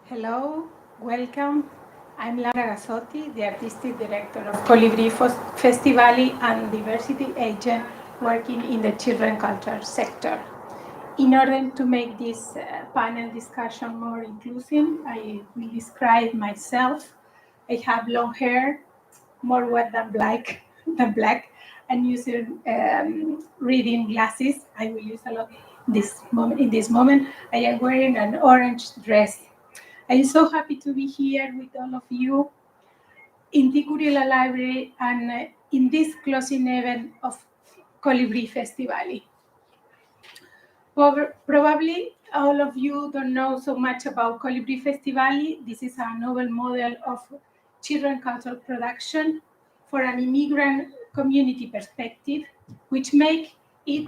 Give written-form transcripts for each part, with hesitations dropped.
Hello, welcome. I'm Laura Gazzotti, the Artistic Director of Calibri Festival and Diversity Agent working in the children culture sector. In order to make this panel discussion more inclusive, I will describe myself. I have long hair, more wet than black, and using reading glasses. I will use a lot this moment. In this moment, I am wearing an orange dress. I am so happy to be here with all of you in Tikkurila Library and in this closing event of Calibri Festival. Probably all of you don't know so much about Calibri Festival. This is a novel model of children cultural production for an immigrant community perspective, which make it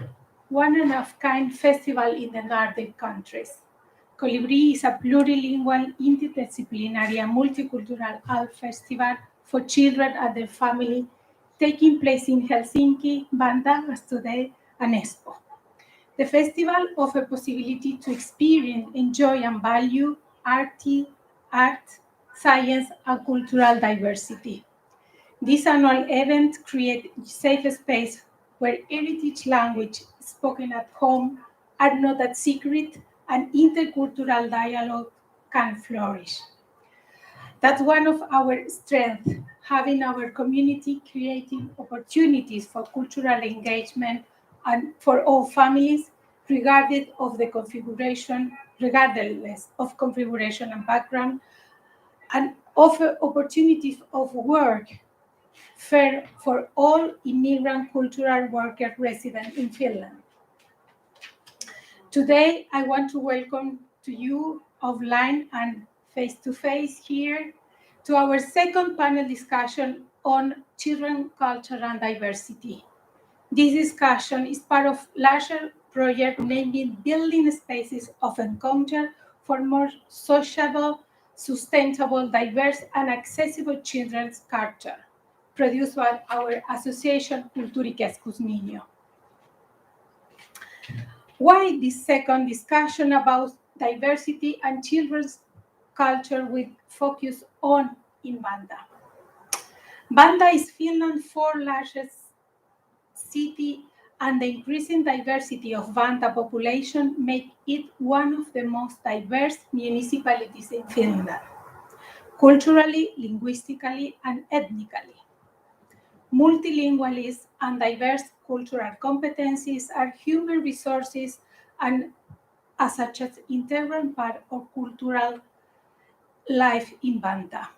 one of kind festival in the Nordic countries. Calibri is a plurilingual, interdisciplinary, and multicultural art festival for children and their family, taking place in Helsinki, Vantaa, as today, and Espoo. The festival offers possibility to experience, enjoy, and value art, science, and cultural diversity. This annual event creates safe space where heritage language spoken at home are not a secret and intercultural dialogue can flourish. That's one of our strengths, having our community creating opportunities for cultural engagement and for all families, regardless of configuration and background, and offer opportunities of work fair for all immigrant cultural worker residents in Finland. Today, I want to welcome to you offline and face-to-face here to our second panel discussion on children, culture, and diversity. This discussion is part of larger project named Building Spaces of Encounter for more sociable, sustainable, diverse, and accessible children's culture, produced by our association Culturica Cusminio. Why this second discussion about diversity and children's culture with focus on in Vantaa? Vantaa is Finland's fourth largest city, and the increasing diversity of Vantaa population make it one of the most diverse municipalities in Finland, culturally, linguistically, and ethnically. Multilingualism and diverse cultural competencies are human resources and as such an integral part of cultural life in Vantaa.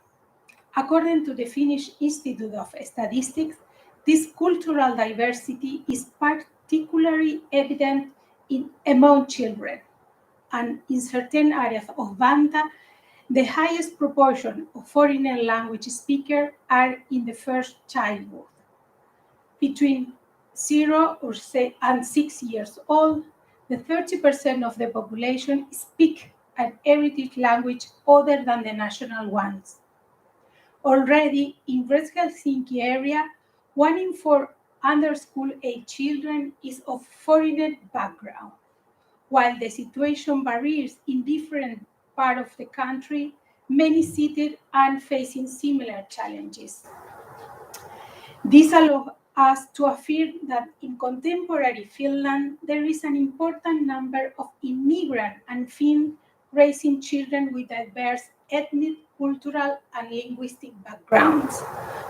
According to the Finnish Institute of Statistics, this cultural diversity is particularly evident among children, and in certain areas of Vantaa, the highest proportion of foreign language speakers are in the first childhood. Between 0 and 6 years old, the 30% of the population speak an heritage language other than the national ones. Already in West Helsinki area, 1 in 4 under school age children is of foreign background. While the situation varies in different parts of the country, many cities are facing similar challenges. This allows us to affirm that in contemporary Finland, there is an important number of immigrant and Finn raising children with diverse ethnic, cultural, and linguistic backgrounds.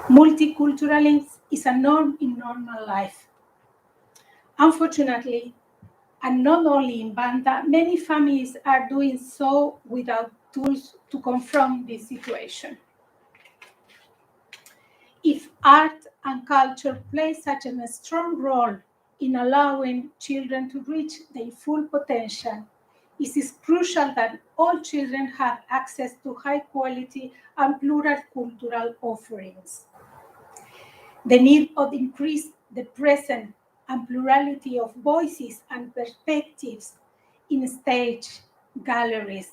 Multiculturalism is a norm in normal life. Unfortunately, and not only in Vantaa, many families are doing so without tools to confront this situation. If art and culture play such a strong role in allowing children to reach their full potential, it is crucial that all children have access to high quality and plural cultural offerings. The need of increase the presence and plurality of voices and perspectives in stage, galleries,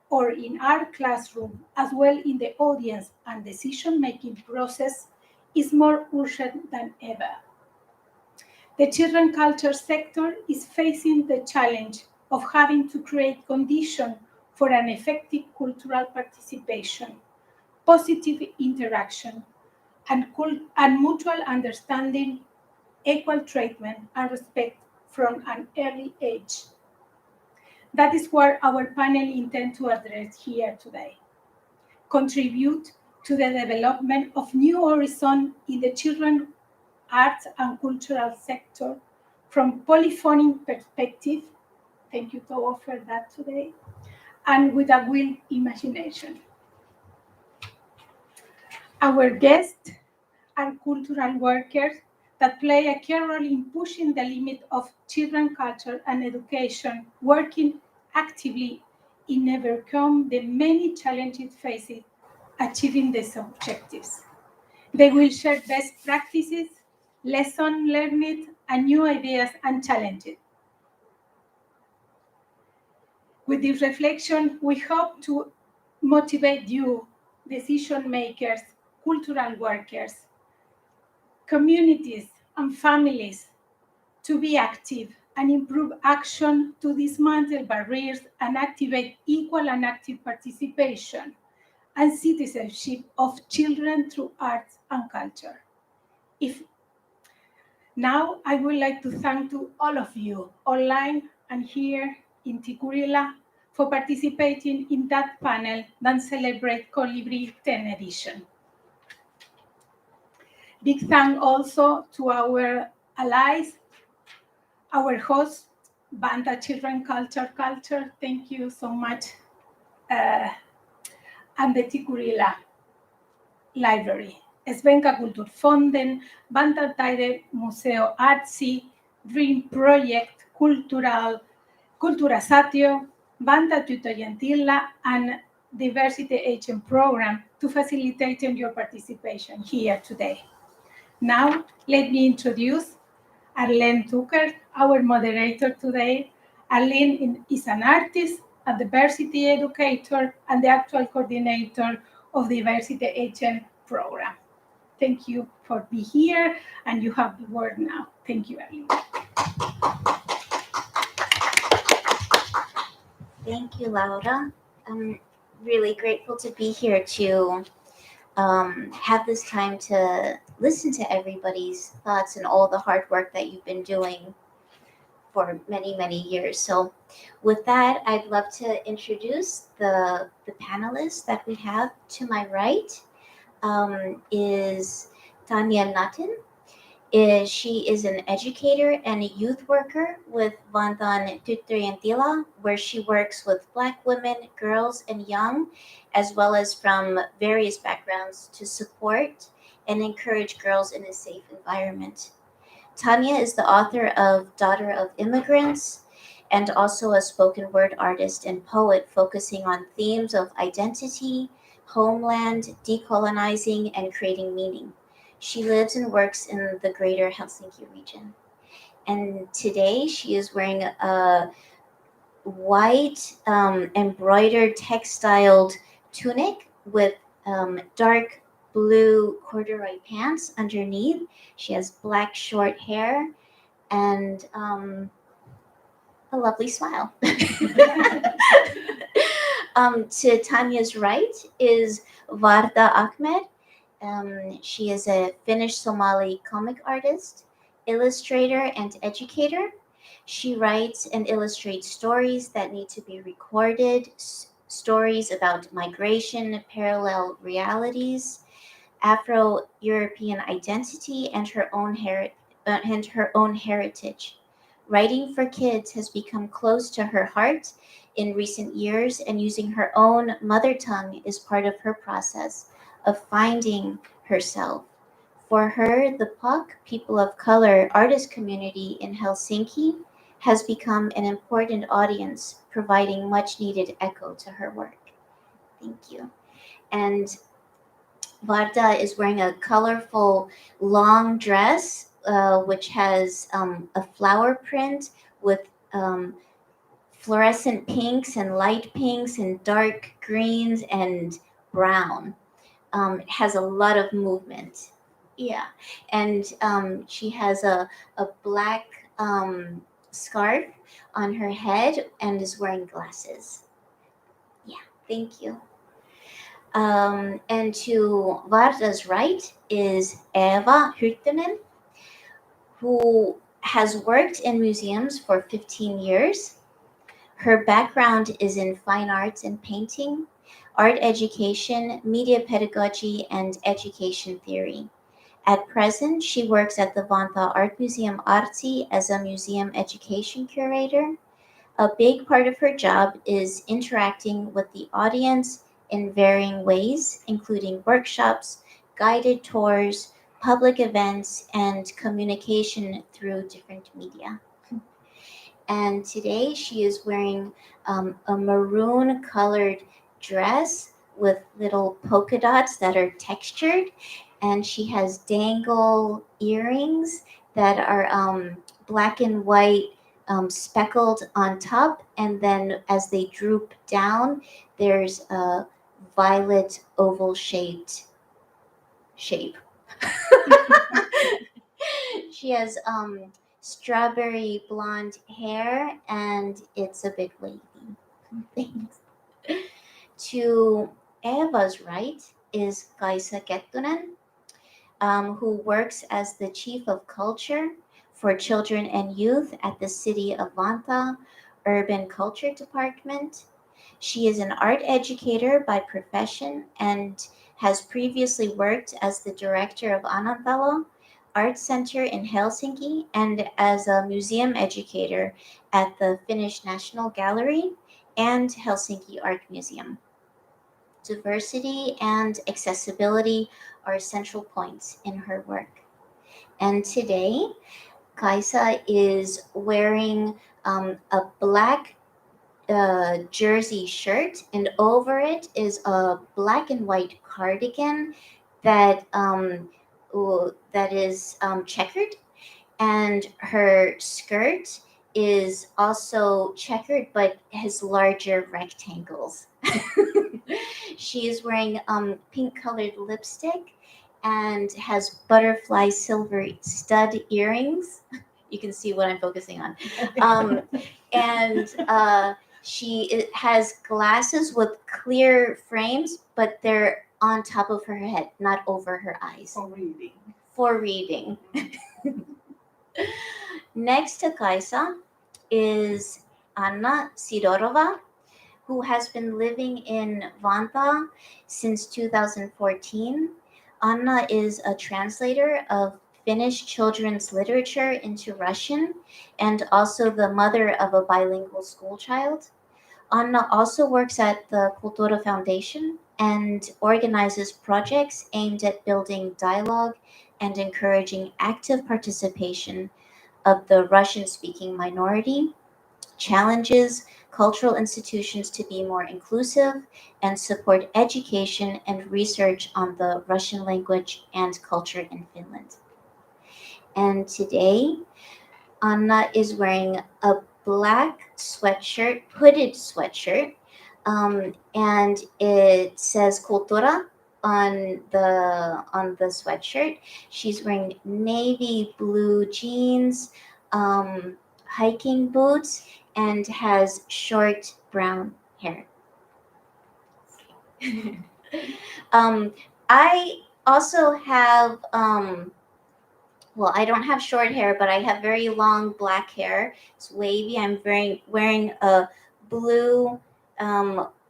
or in art classroom, as well in the audience and decision-making process, is more urgent than ever. The children culture sector is facing the challenge of having to create conditions for an effective cultural participation, positive interaction, and mutual understanding, equal treatment, and respect from an early age. That is what our panel intends to address here today. Contribute to the development of new horizons in the children's arts and cultural sector from polyphonic perspective. Thank you to offer that today. And with a will imagination. Our guests are cultural workers that play a key role in pushing the limit of children's culture and education, working actively in overcome the many challenges faced achieving these objectives. They will share best practices, lessons learned, and new ideas and challenges. With this reflection, we hope to motivate you, decision makers, cultural workers, communities, and families to be active and improve action to dismantle barriers and activate equal and active participation and citizenship of children through arts and culture. Now, I would like to thank to all of you online and here in Tikkurila for participating in that panel that celebrates Calibri 10 edition. Big thank also to our allies, our host, Vantaa Children Culture. Thank you so much. And the Tikkurila Library. Svenska Kulturfonden, Vantaa Taidemuseo Artsi, Dream Project, Kulturasatio, Vantaa Tyttöjen and Diversity Agent Program to facilitate your participation here today. Now, let me introduce Arlene Tucker, our moderator today. Arlene is an artist, a diversity educator, and the actual coordinator of the Diversity Agent Program. Thank you for being here, and you have the word now. Thank you, Arlene. Thank you, Laura. I'm really grateful to be here to have this time to listen to everybody's thoughts and all the hard work that you've been doing for many, many years. So with that, I'd love to introduce the panelists that we have. To my right is Tanya Nathan. She is an educator and a youth worker with Vantaan Tyttöjen, where she works with Black women, girls, and young, as well as from various backgrounds to support and encourage girls in a safe environment. Tanya is the author of Daughter of Immigrants and also a spoken word artist and poet focusing on themes of identity, homeland, decolonizing, and creating meaning. She lives and works in the greater Helsinki region. And today she is wearing a white embroidered textiled tunic with dark blue corduroy pants underneath. She has black short hair and a lovely smile. To Tanya's right is Varda Ahmed. She is a Finnish Somali comic artist, illustrator, and educator. She writes and illustrates stories that need to be recorded, stories about migration, parallel realities, Afro-European identity, and her own heritage. Writing for kids has become close to her heart in recent years, and using her own mother tongue is part of her process of finding herself. For her, the POC, People of Color artist community in Helsinki, has become an important audience, providing much needed echo to her work. Thank you. And Varda is wearing a colorful long dress, which has a flower print with fluorescent pinks and light pinks and dark greens and brown. It has a lot of movement. Yeah. And she has a black scarf on her head and is wearing glasses. Thank you. And to Varda's right is Eva Hyrttönen, who has worked in museums for 15 years. Her background is in fine arts and painting, art education, media pedagogy, and education theory. At present, she works at the Vantaa Art Museum Artsi as a museum education curator. A big part of her job is interacting with the audience in varying ways, including workshops, guided tours, public events, and communication through different media. And today she is wearing a maroon colored dress with little polka dots that are textured, and she has dangle earrings that are black and white, speckled on top, and then as they droop down, there's a violet oval shaped shape. She has strawberry blonde hair and it's a bit wavy. Thanks. To Eva's right is Kaisa Kettunen, who works as the Chief of Culture for Children and Youth at the City of Vantaa Urban Culture Department. She is an art educator by profession and has previously worked as the director of Anantalo Art Center in Helsinki and as a museum educator at the Finnish National Gallery and Helsinki Art Museum. Diversity and accessibility are central points in her work. And today, Kaisa is wearing a black jersey shirt, and over it is a black and white cardigan that is checkered, and her skirt is also checkered but has larger rectangles. She is wearing pink colored lipstick and has butterfly silver stud earrings. You can see what I'm focusing on. And has glasses with clear frames, but they're on top of her head, not over her eyes. For reading. For reading. Next to Kaisa is Anna Sidorova, who has been living in Vantaa since 2014. Anna is a translator of Finnish children's literature into Russian and also the mother of a bilingual school child. Anna also works at the Kultura Foundation and organizes projects aimed at building dialogue and encouraging active participation of the Russian speaking minority, challenges cultural institutions to be more inclusive, and support education and research on the Russian language and culture in Finland. And today, Anna is wearing a black sweatshirt, hooded sweatshirt, and it says Kultura on the sweatshirt. She's wearing navy blue jeans, hiking boots, and has short brown hair. I also have well, I don't have short hair, but I have very long black hair. It's wavy. I'm wearing a blue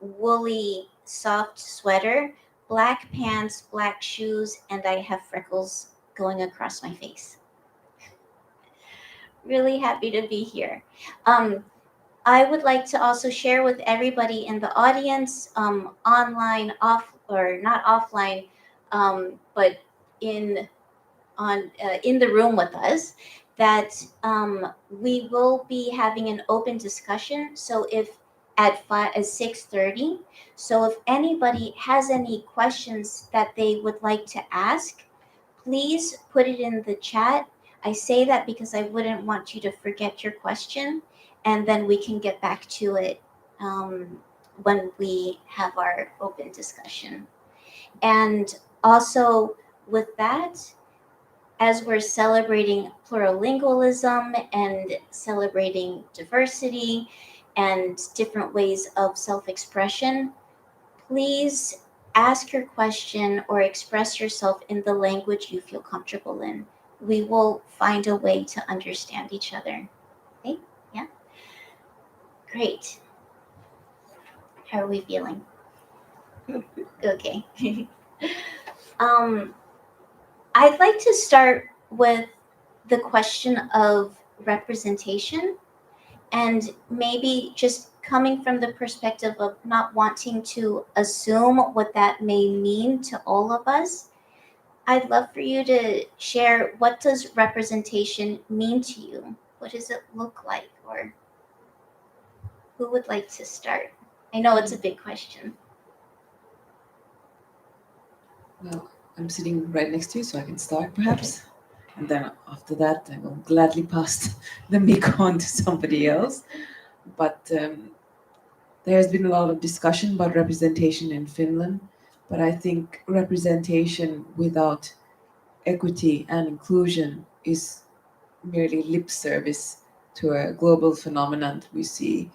woolly soft sweater, black pants, black shoes, and I have freckles going across my face. Really happy to be here. I would like to also share with everybody in the audience, online, off or not offline, but in in the room with us, that we will be having an open discussion. So if at 6:30, so if anybody has any questions that they would like to ask, please put it in the chat. I say that because I wouldn't want you to forget your question, and then we can get back to it when we have our open discussion. And also with that, as we're celebrating plurilingualism and celebrating diversity and different ways of self expression, Please ask your question or express yourself in the language you feel comfortable in. We will find a way to understand each other. Okay? Yeah? Great. How are we feeling? Okay. um, I'd like to start with the question of representation, and maybe just coming from the perspective of not wanting to assume what that may mean to all of us. I'd love for you to share, what does representation mean to you? What does it look like? Or who would like to start? I know it's a big question. Well, I'm sitting right next to you, so I can start perhaps. And then after that, I will gladly pass the mic on to somebody else. But there has been a lot of discussion about representation in Finland. But I think representation without equity and inclusion is merely lip service to a global phenomenon we see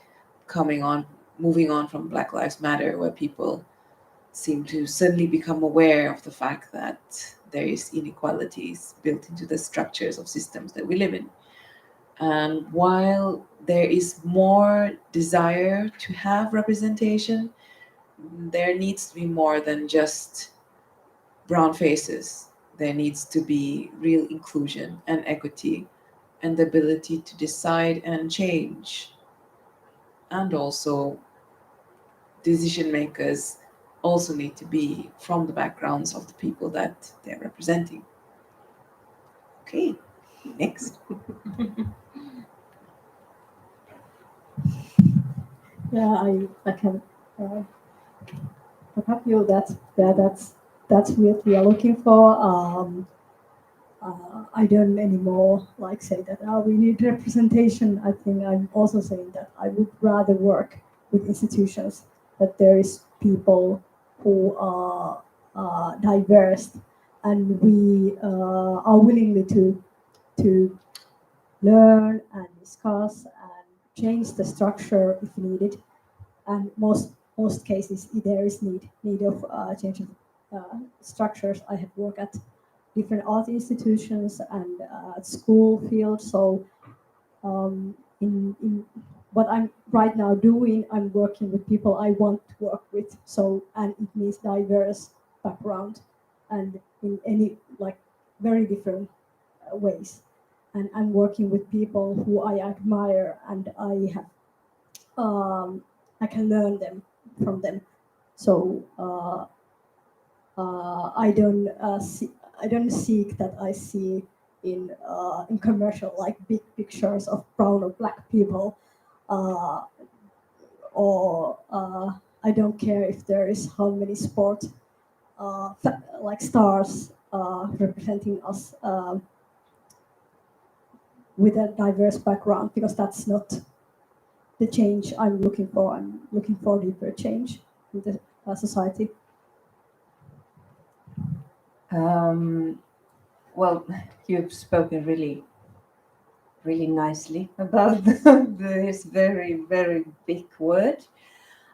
moving on from Black Lives Matter, where people seem to suddenly become aware of the fact that there is inequalities built into the structures of systems that we live in. And while there is more desire to have representation, there needs to be more than just brown faces. There needs to be real inclusion and equity and the ability to decide and change. And also, decision makers also need to be from the backgrounds of the people that they're representing. Okay, next. Yeah, I can back up you. That's what we are looking for. I don't anymore like say that we need representation. I think I'm also saying that I would rather work with institutions that there is people who are diverse, and we are willingly to learn and discuss and change the structure if needed. And most cases there is need of changing structures. I have worked at different art institutions and school field. So in what I'm right now doing, I'm working with people I want to work with. So, and it means diverse background and in any like very different ways. And I'm working with people who I admire, and I can learn them from them. So I don't seek that I see in commercial like big pictures of brown or black people, uh, or I don't care if there is how many sport like stars representing us with a diverse background, because that's not the change I'm looking for. I'm looking for deeper change in the society. Well, you've spoken really, really nicely about this very, very big word.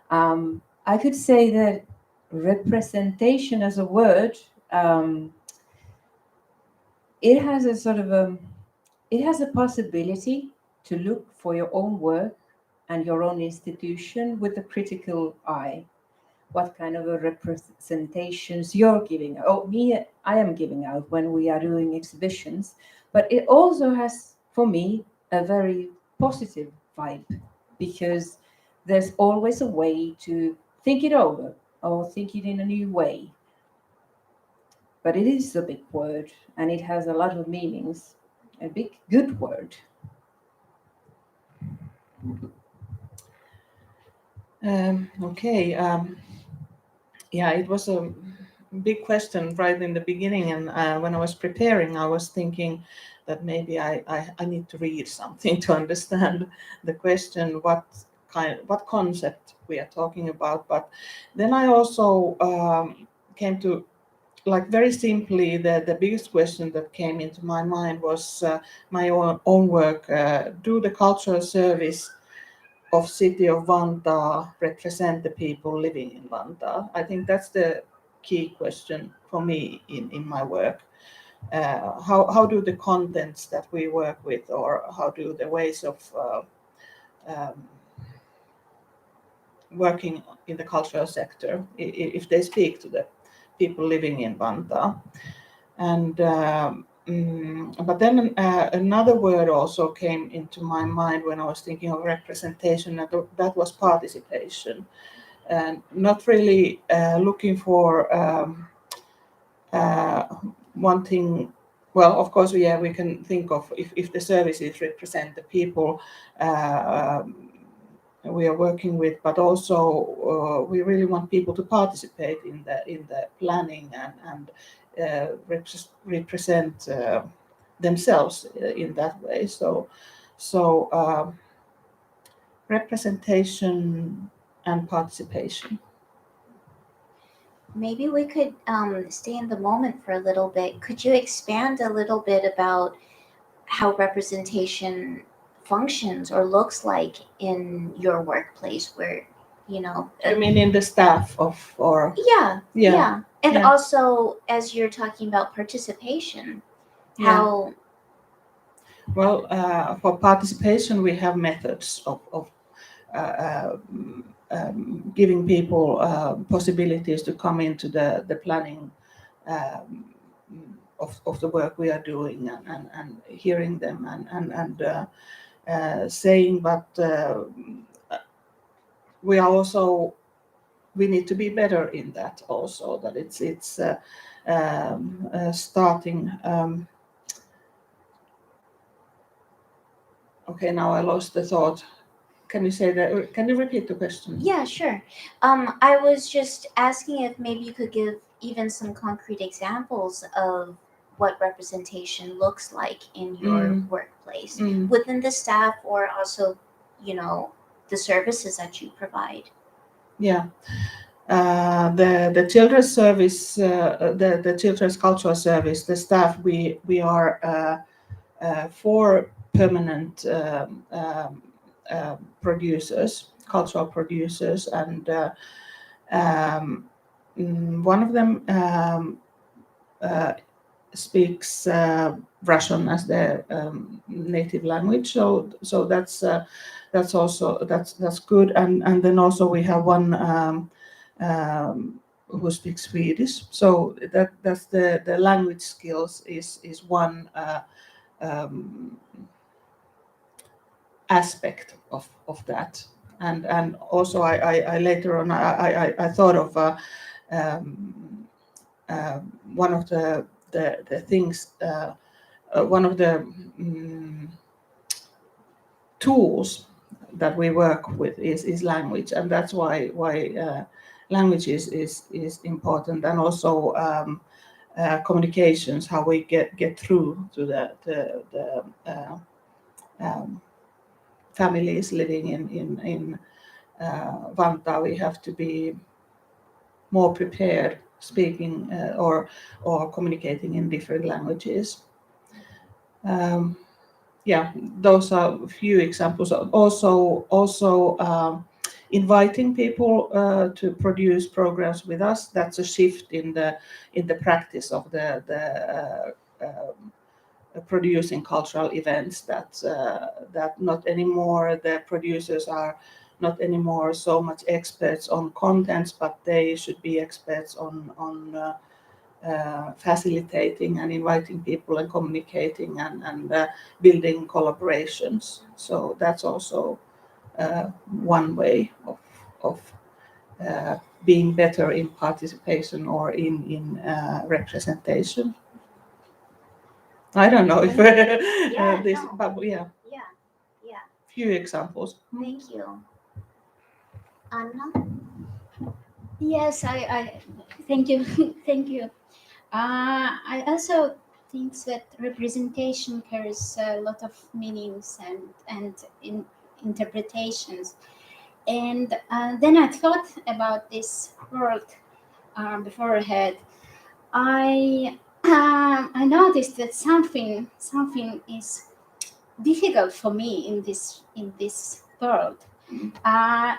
I could say that representation as a word, it has a sort of it has a possibility to look for your own work and your own institution with a critical eye. What kind of a representations you're giving out. Oh, me, I am giving out when we are doing exhibitions, but it also has, for me, a very positive vibe, because there's always a way to think it over or think it in a new way. But it is a big word and it has a lot of meanings. A big, good word. Okay. Yeah, it was a big question right in the beginning, and when I was preparing, I was thinking that maybe I need to read something to understand the question, what concept we are talking about. But then I also came to, like, very simply, the biggest question that came into my mind was my own work. Do the cultural service of city of Vantaa represent the people living in Vantaa? I think that's the key question for me in my work. How do the contents that we work with, or how do the ways of working in the cultural sector, if they speak to the people living in Vantaa? And but then another word also came into my mind when I was thinking of representation, and that was participation, and not really looking for wanting. Well, of course, we can think of if the services represent the people we are working with, but also we really want people to participate in the planning and represent themselves in that way. So representation and participation. Maybe we could stay in the moment for a little bit. Could you expand a little bit about how representation functions or looks like in your workplace, where I mean, in the staff of, or yeah. And yeah. also, as you're talking about participation, how well, for participation we have methods of giving people possibilities to come into the planning of the work we are doing, and hearing them and saying, but we need to be better in that also, that it's starting. Okay, now I lost the thought. Can you say that? Can you repeat the question? Yeah, sure. I was just asking if maybe you could give even some concrete examples of what representation looks like in your workplace, within the staff, or also, the services that you provide. Yeah. The children's service, the children's cultural service, the staff, we are 4 permanent producers, cultural producers, and one of them speaks Russian as their native language. So that's also that's good. And then also we have one who speaks Swedish. So that's the language skills is one aspect of that. And also I later on I thought of one of the things, one of the tools that we work with is language, and that's why language is important, and also communications, how we get through to the families living in Vantaa. We have to be more prepared speaking or communicating in different languages. Those are a few examples. Also inviting people to produce programs with us. That's a shift in the practice of the producing cultural events. That not anymore the producers are not anymore so much experts on contents, but they should be experts on facilitating and inviting people and communicating and building collaborations. So that's also one way of being better in participation or in representation. I don't know if this, no. but yeah, few examples. Thank you. Anna? Yes, I thank you, thank you. I also think that representation carries a lot of meanings and interpretations. And then I thought about this world before I had. I noticed that something is difficult for me in this world.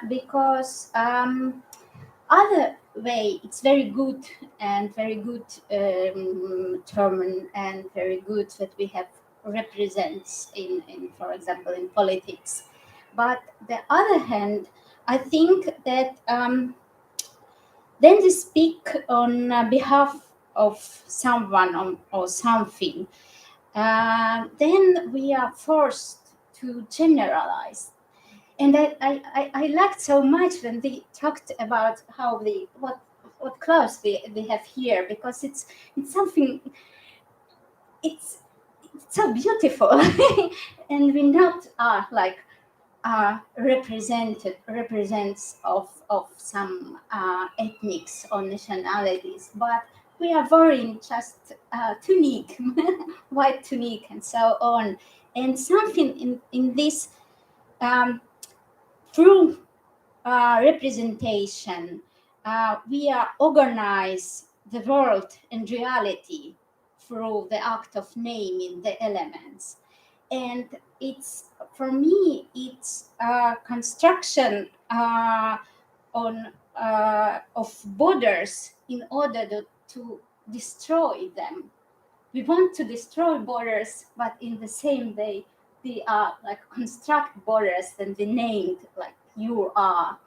because other way it's very good and very good term and very good that we have represents in for example in politics. But the other hand, I think that then they speak on behalf of someone or something. Then we are forced to generalize. And I liked so much when they talked about how what clothes they have here, because it's something, it's so beautiful. And we not like represents of some ethnics or nationalities, but we are wearing just tunic, white tunic, and so on. And something in this through representation, we are organize the world and reality through the act of naming the elements. And it's, for me, it's a construction on of borders in order to destroy them. We want to destroy borders, but in the same way, we are like construct borders and we named like you are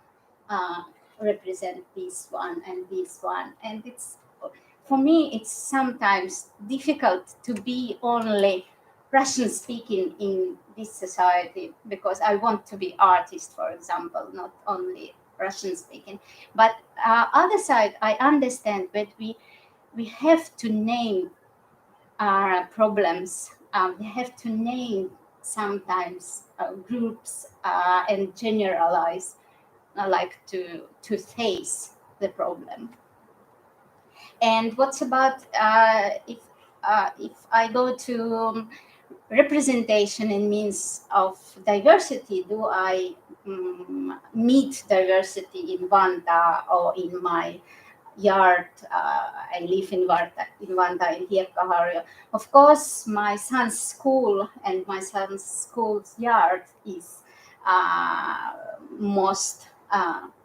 represent this one and this one. And it's, for me, it's sometimes difficult to be only Russian speaking in this society, because I want to be artist, for example, not only Russian speaking. But other side, I understand that we have to name our problems. We have to name sometimes groups and generalize, like to face the problem. And what's about if I go to representation in means of diversity, do I meet diversity in Vantaa or in my yard? I live in Vantaa in Hiekkaharju. Of course, my son's school and my son's school's yard is most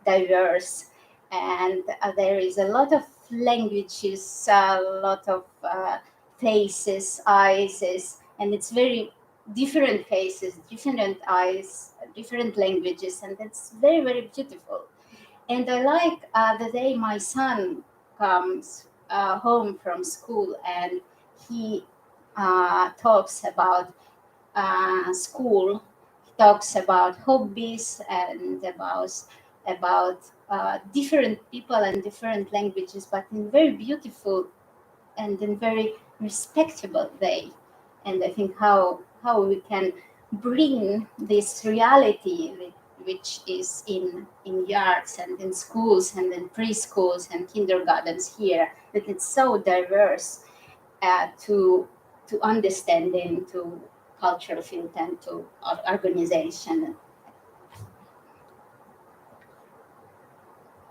diverse, and there is a lot of languages, a lot of faces, eyes, and it's very different faces, different eyes, different languages, and it's very, very beautiful. And I like the day my son comes home from school and he talks about school. He talks about hobbies and about different people and different languages, but in very beautiful and in very respectable way. And I think how we can bring this reality which is in yards and in schools and in preschools and kindergartens here, that it's so diverse, to understanding, to cultural field and to organization.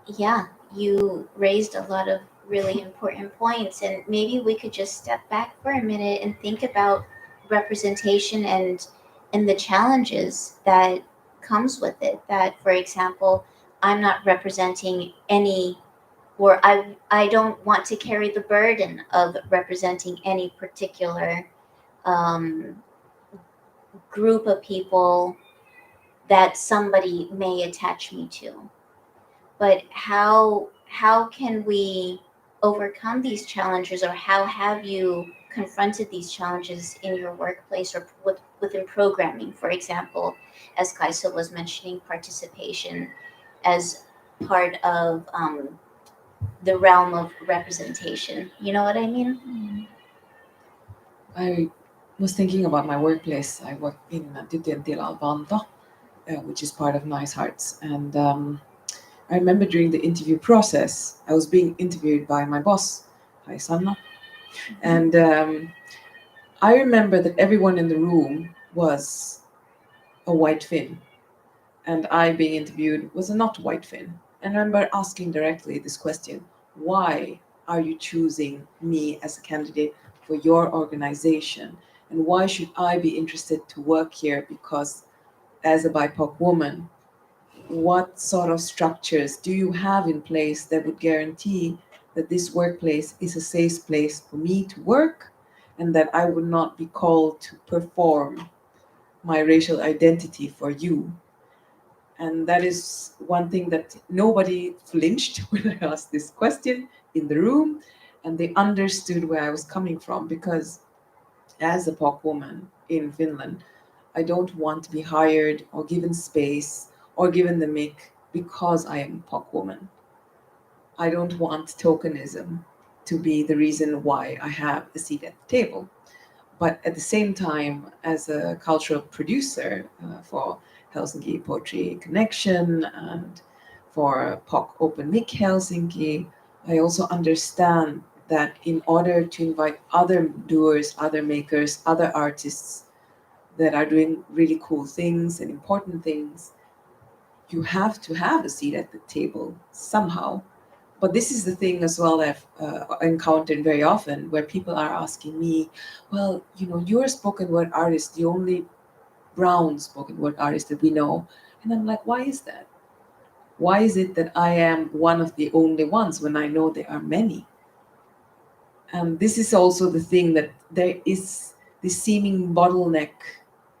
Yeah, you raised a lot of really important points, and maybe we could just step back for a minute and think about representation and the challenges that comes with it. That, for example, I'm not representing any, or I don't want to carry the burden of representing any particular um, group of people that somebody may attach me to. But how can we overcome these challenges, or how have you confronted these challenges in your workplace or within programming, for example, as Kaisa was mentioning, participation as part of the realm of representation? You know what I mean? I was thinking about my workplace. I work in Tikkurila, Vantaa, which is part of Nice Hearts. And I remember during the interview process, I was being interviewed by my boss, hi Sanna. And I remember that everyone in the room was a white Finn. And I being interviewed was a not white Finn. And I remember asking directly this question: why are you choosing me as a candidate for your organization? And why should I be interested to work here? Because as a BIPOC woman, what sort of structures do you have in place that would guarantee that this workplace is a safe place for me to work, and that I would not be called to perform my racial identity for you? And that is one thing that nobody flinched when I asked this question in the room, and they understood where I was coming from, because as a POC woman in Finland, I don't want to be hired or given space or given the mic because I am a POC woman. I don't want tokenism to be the reason why I have a seat at the table. But at the same time, as a cultural producer for Helsinki Poetry Connection and for POC Open Mic Helsinki, I also understand that in order to invite other doers, other makers, other artists that are doing really cool things and important things, you have to have a seat at the table somehow. But this is the thing as well that I've encountered very often, where people are asking me, well, you're a spoken word artist, the only brown spoken word artist that we know. And I'm like, why is that? Why is it that I am one of the only ones when I know there are many? And this is also the thing, that there is this seeming bottleneck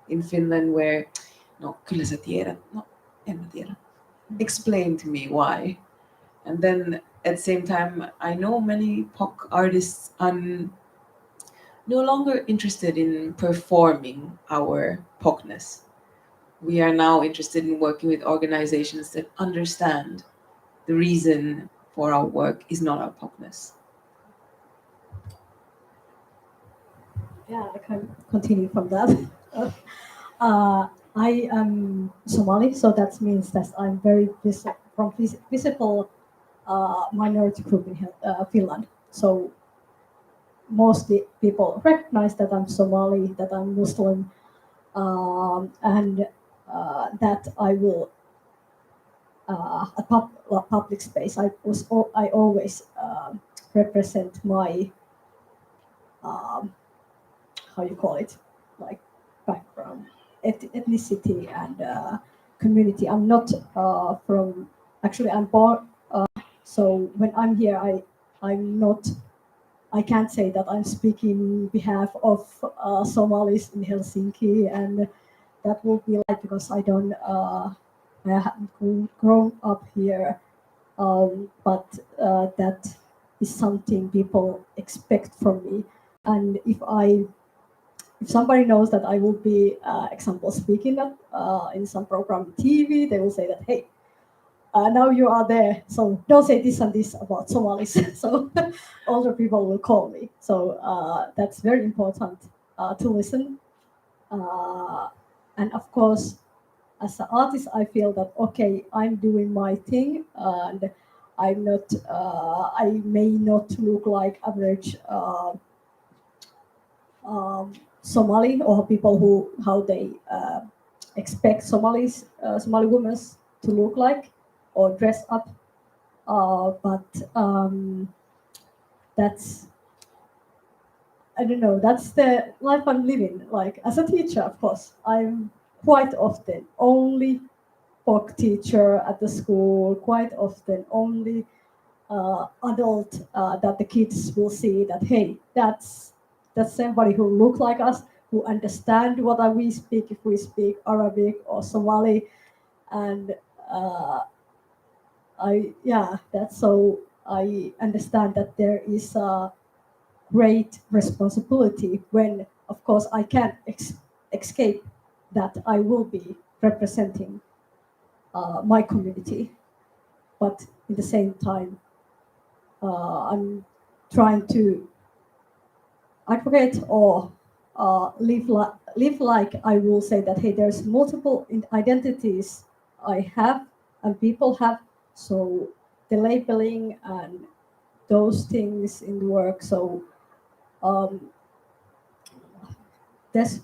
in Finland where, no, kyllä sä tiedät. No, en mä tiedä. Explain to me why. And then at the same time, I know many POC artists are no longer interested in performing our POCness. We are now interested in working with organizations that understand the reason for our work is not our POCness. Yeah, I can continue from that. I am Somali, so that means that I'm very visible minority group in Finland. So mostly people recognize that I'm Somali, that I'm Muslim, and that I will a public space. I always represent my how you call it, like background, ethnicity and community. I'm not from. Actually, I'm born. So when I'm here, I'm not. I can't say that I'm speaking on behalf of Somalis in Helsinki, and that will be like, because I don't. I haven't grown up here, but that is something people expect from me. And if somebody knows that I will be, example, speaking at, in some program TV, they will say that, hey, now you are there, so don't say this and this about Somalis. So older people will call me. So that's very important to listen. And of course, as an artist, I feel that, okay, I'm doing my thing, and I'm not, I may not look like average Somali, or people how they expect Somali women to look like or dress up, but that's, I don't know, that's the life I'm living. Like, as a teacher, of course, I'm quite often only POC teacher at the school, quite often only adult that the kids will see that, hey, that's somebody who look like us, who understand what we speak, if we speak Arabic or Somali. And that's so I understand that there is a great responsibility when, of course, I can't escape that I will be representing my community, but at the same time, I'm trying to advocate or live like I will say that, hey, there's multiple identities I have and people have, so the labeling and those things in the work. So that's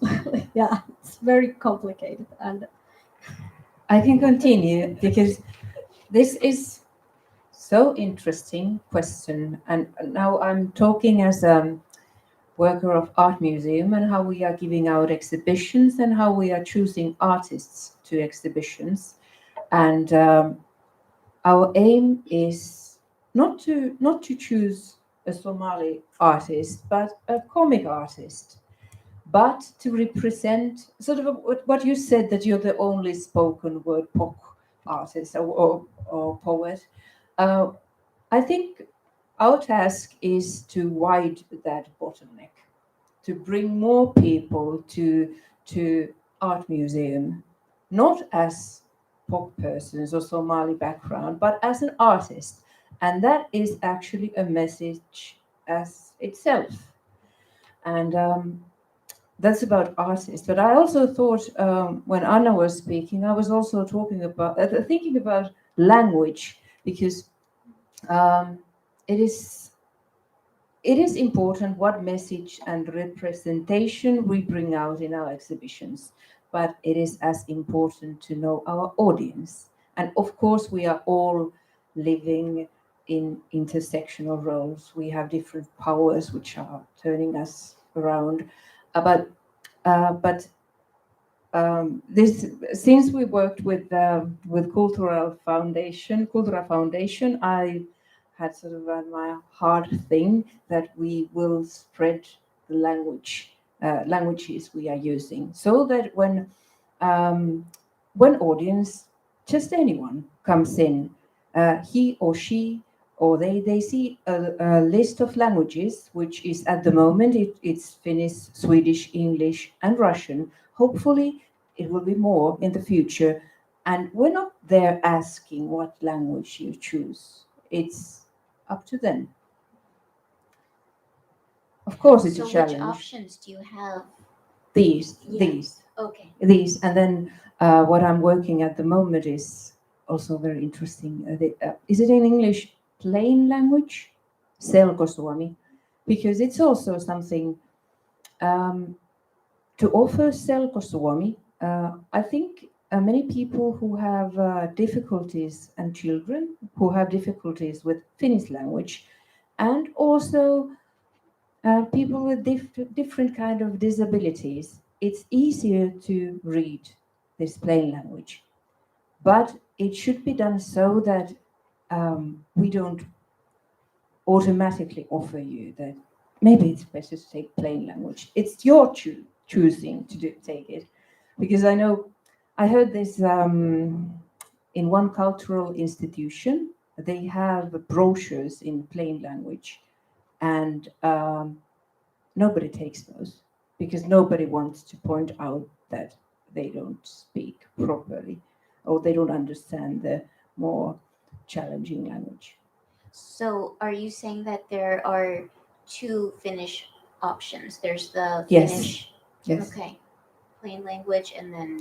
yeah, it's very complicated. And I can continue because this is so interesting question, and now I'm talking as a worker of art museum and how we are giving out exhibitions and how we are choosing artists to exhibitions. And our aim is not to choose a Somali artist, but a comic artist, but to represent sort of what you said, that you're the only spoken word POC artist or poet. I think our task is to widen that bottleneck, to bring more people to art museum, not as POC persons or Somali background, but as an artist. And that is actually a message as itself. And that's about artists. But I also thought when Anna was speaking, I was also talking about thinking about language, because it is important what message and representation we bring out in our exhibitions, but it is as important to know our audience. And of course, we are all living in intersectional roles. We have different powers which are turning us around. But this, since we worked with Cultural Foundation, I had sort of my hard thing that we will spread the languages we are using, so that when audience, just anyone comes in, he or she or they see a list of languages, which is at the moment it's Finnish, Swedish, English, and Russian. Hopefully, it will be more in the future. And we're not there asking what language you choose. It's up to them. Of course, it's So a challenge. which options do you have? These, Yeah. these, Okay. these, and then what I'm working at the moment is also very interesting. Is it in English? Plain language, selkosuomi, because it's also something to offer selkosuomi. I think many people who have difficulties, and children who have difficulties with Finnish language, and also people with different kind of disabilities, it's easier to read this plain language. But it should be done so that we don't automatically offer you that maybe it's better to take plain language. It's your choosing to take it. Because I heard this in one cultural institution, they have brochures in plain language, and nobody takes those because nobody wants to point out that they don't speak properly or they don't understand the more challenging language. So are you saying that there are two Finnish options? There's the Yes. Finnish, Yes. okay, plain language, and then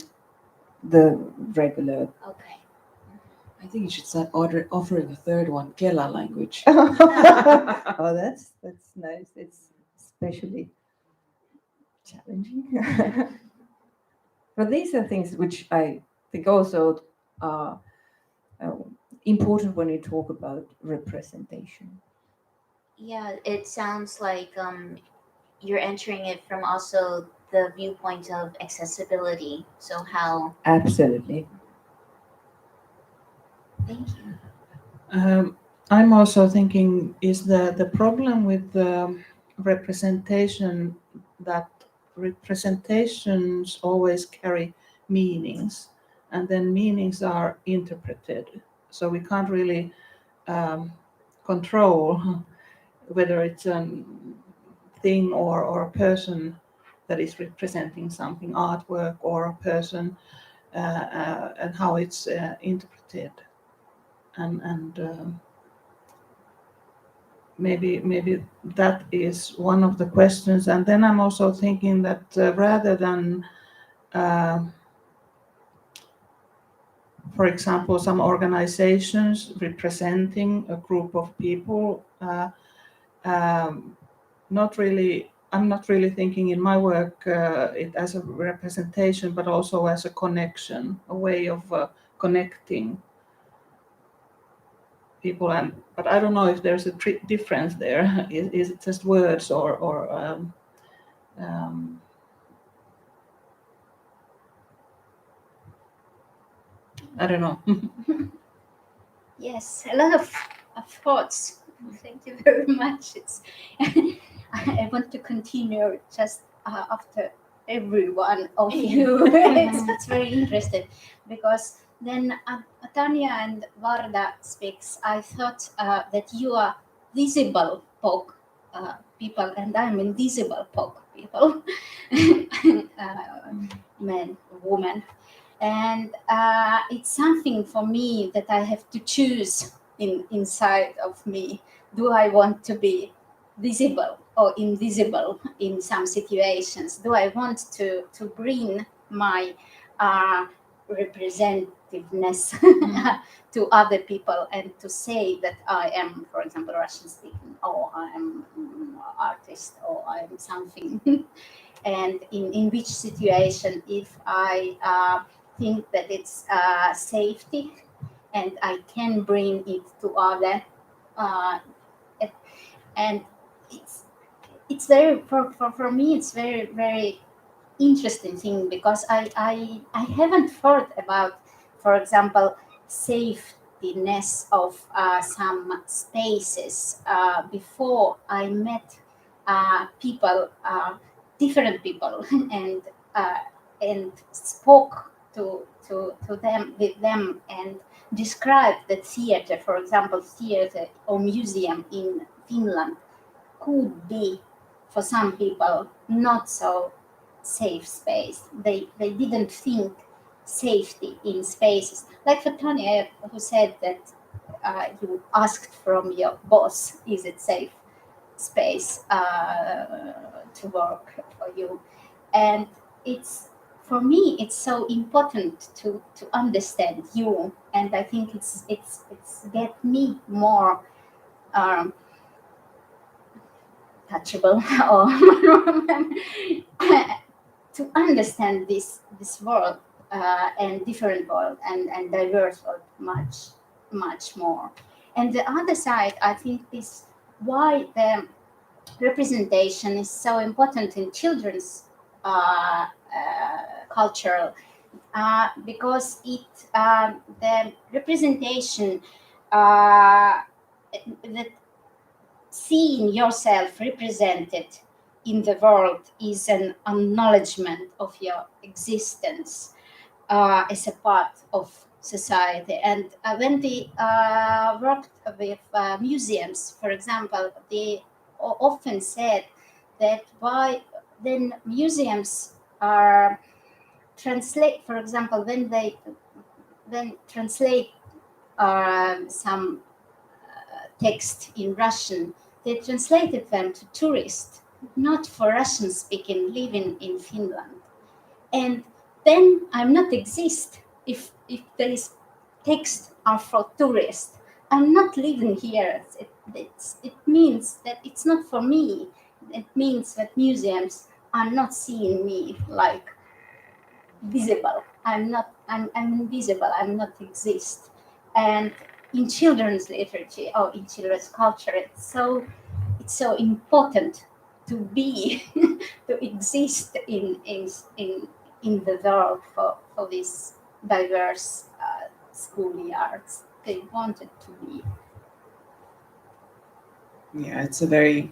The regular. okay. I think you should start offering a third one, Kela language. Oh, that's nice. It's especially challenging. But these are things which I think also are important when you talk about representation. Yeah, it sounds like you're entering it from also the viewpoint of accessibility. So how? Absolutely. Thank you. I'm also thinking, is the problem with the representation that representations always carry meanings, and then meanings are interpreted. So we can't really control whether it's a thing or a person that is representing something, artwork or a person, and how it's interpreted. And maybe that is one of the questions. And then I'm also thinking that rather than, for example, some organizations representing a group of people, I'm not really thinking in my work it as a representation, but also as a connection, a way of connecting people. But I don't know if there's a difference there. Is it just words or I don't know. Yes, a lot of thoughts. Thank you very much. It's I want to continue just after every one of you. It's very interesting because then Tanya and Varda speaks. I thought that you are visible POC people and I'm invisible POC people, men, women. And it's something for me that I have to choose inside of me. Do I want to be visible or invisible in some situations? Do I want to bring my representativeness to other people and to say that I am, for example, Russian speaking, or I am artist, or I am something? And in which situation, if I think that it's safety and I can bring it to other, and it's very for me it's very interesting thing because I haven't thought about, for example, safetyness of some spaces before I met people, different people, uh, and spoke to them with them and described the theater, for example, theater or museum in Finland could be for some people not so safe space. They didn't think safety in spaces. Like for Tanya, who said that you asked from your boss, is it safe space to work for you? And it's for me, it's so important to understand you, and I think it's get me more touchable or to understand this world and different world and diverse world much more. And the other side, I think, is why the representation is so important in children's cultural, because it the representation that seeing yourself represented in the world is an acknowledgement of your existence as a part of society. And when we worked with museums, for example, they often said that why then museums are translate, for example, when they translate some text in Russian, they translated them to tourists, not for Russian speaking living in Finland. And then I'm not exist if there is text are for tourists. I'm not living here. It means that it's not for me. It means that museums are not seeing me like visible. I'm invisible. I'm not exist. And in children's literature or in children's culture, it's so important to be to exist in the world for these diverse schoolyards. They wanted to be. Yeah, it's a very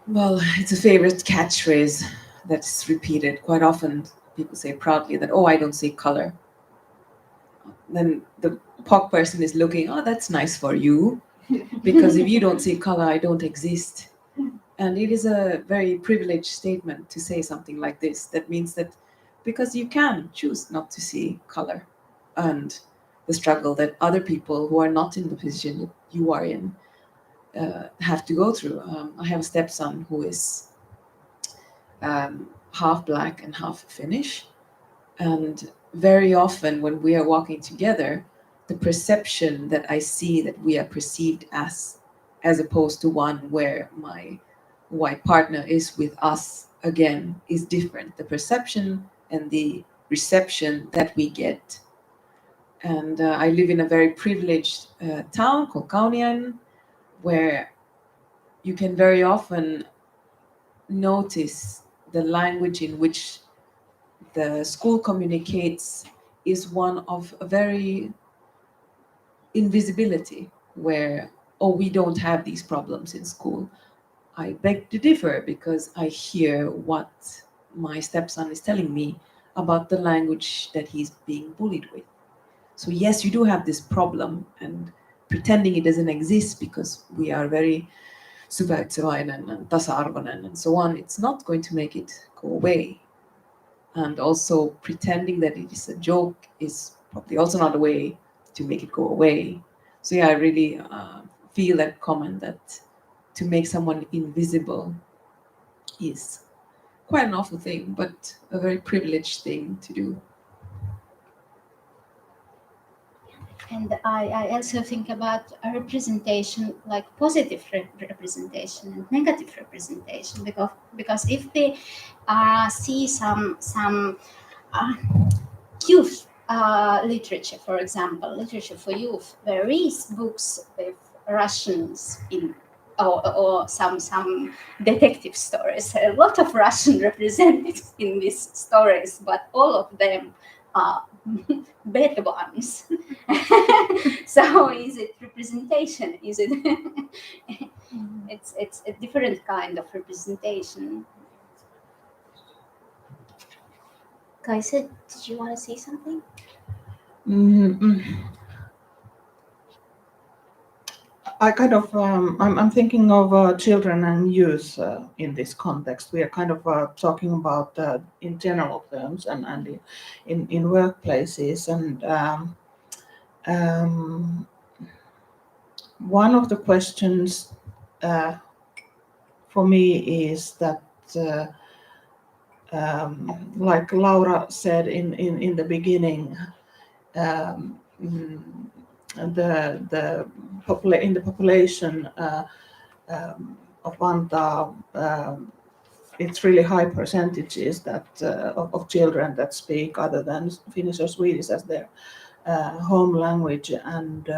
well, it's a favorite catchphrase that's repeated quite often. People say proudly that, oh, I don't see color. Then the POC person is looking, oh, that's nice for you. Because if you don't see color, I don't exist. And it is a very privileged statement to say something like this. That means that because you can choose not to see color and the struggle that other people who are not in the position that you are in have to go through. I have a stepson who is half black and half Finnish. And very often when we are walking together, the perception that I see that we are perceived as opposed to one where my white partner is with us again, is different. The perception and the reception that we get. And I live in a very privileged town called Kauniainen, where you can very often notice the language in which the school communicates is one of a very invisibility, where, oh, we don't have these problems in school. I beg to differ, because I hear what my stepson is telling me about the language that he's being bullied with. So yes, you do have this problem, and pretending it doesn't exist because we are very suvaitsevainen and tasa-arvoinen and so on, it's not going to make it go away. And also pretending that it is a joke is probably also not a way to make it go away. So yeah, I really feel that comment that to make someone invisible is quite an awful thing, but a very privileged thing to do. And I also think about a representation, like positive representation and negative representation, because if we see some youth literature, for example, literature for youth, there is books with Russians in, or some detective stories. A lot of Russian represented in these stories, but all of them are bad ones. So is it representation? Is it? It's a different kind of representation. Kaisa, did you want to say something? I kind of, I'm thinking of children and youth in this context. We are kind of talking about in general terms and in workplaces. And one of the questions for me is that, like Laura said in the beginning, in the population of Vantaa, it's really high percentages that of children that speak other than Finnish or Swedish as their home language, and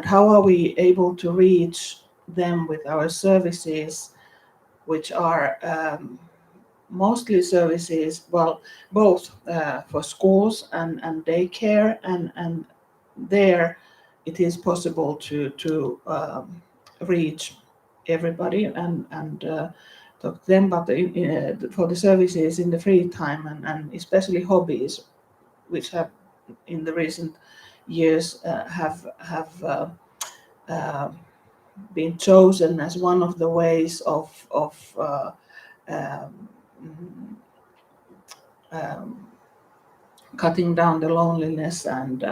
how are we able to reach them with our services, which are mostly services, well, both for schools and daycare, and there it is possible to reach everybody and talk to them, but for the services in the free time and especially hobbies, which have in the recent years have been chosen as one of the ways of cutting down the loneliness and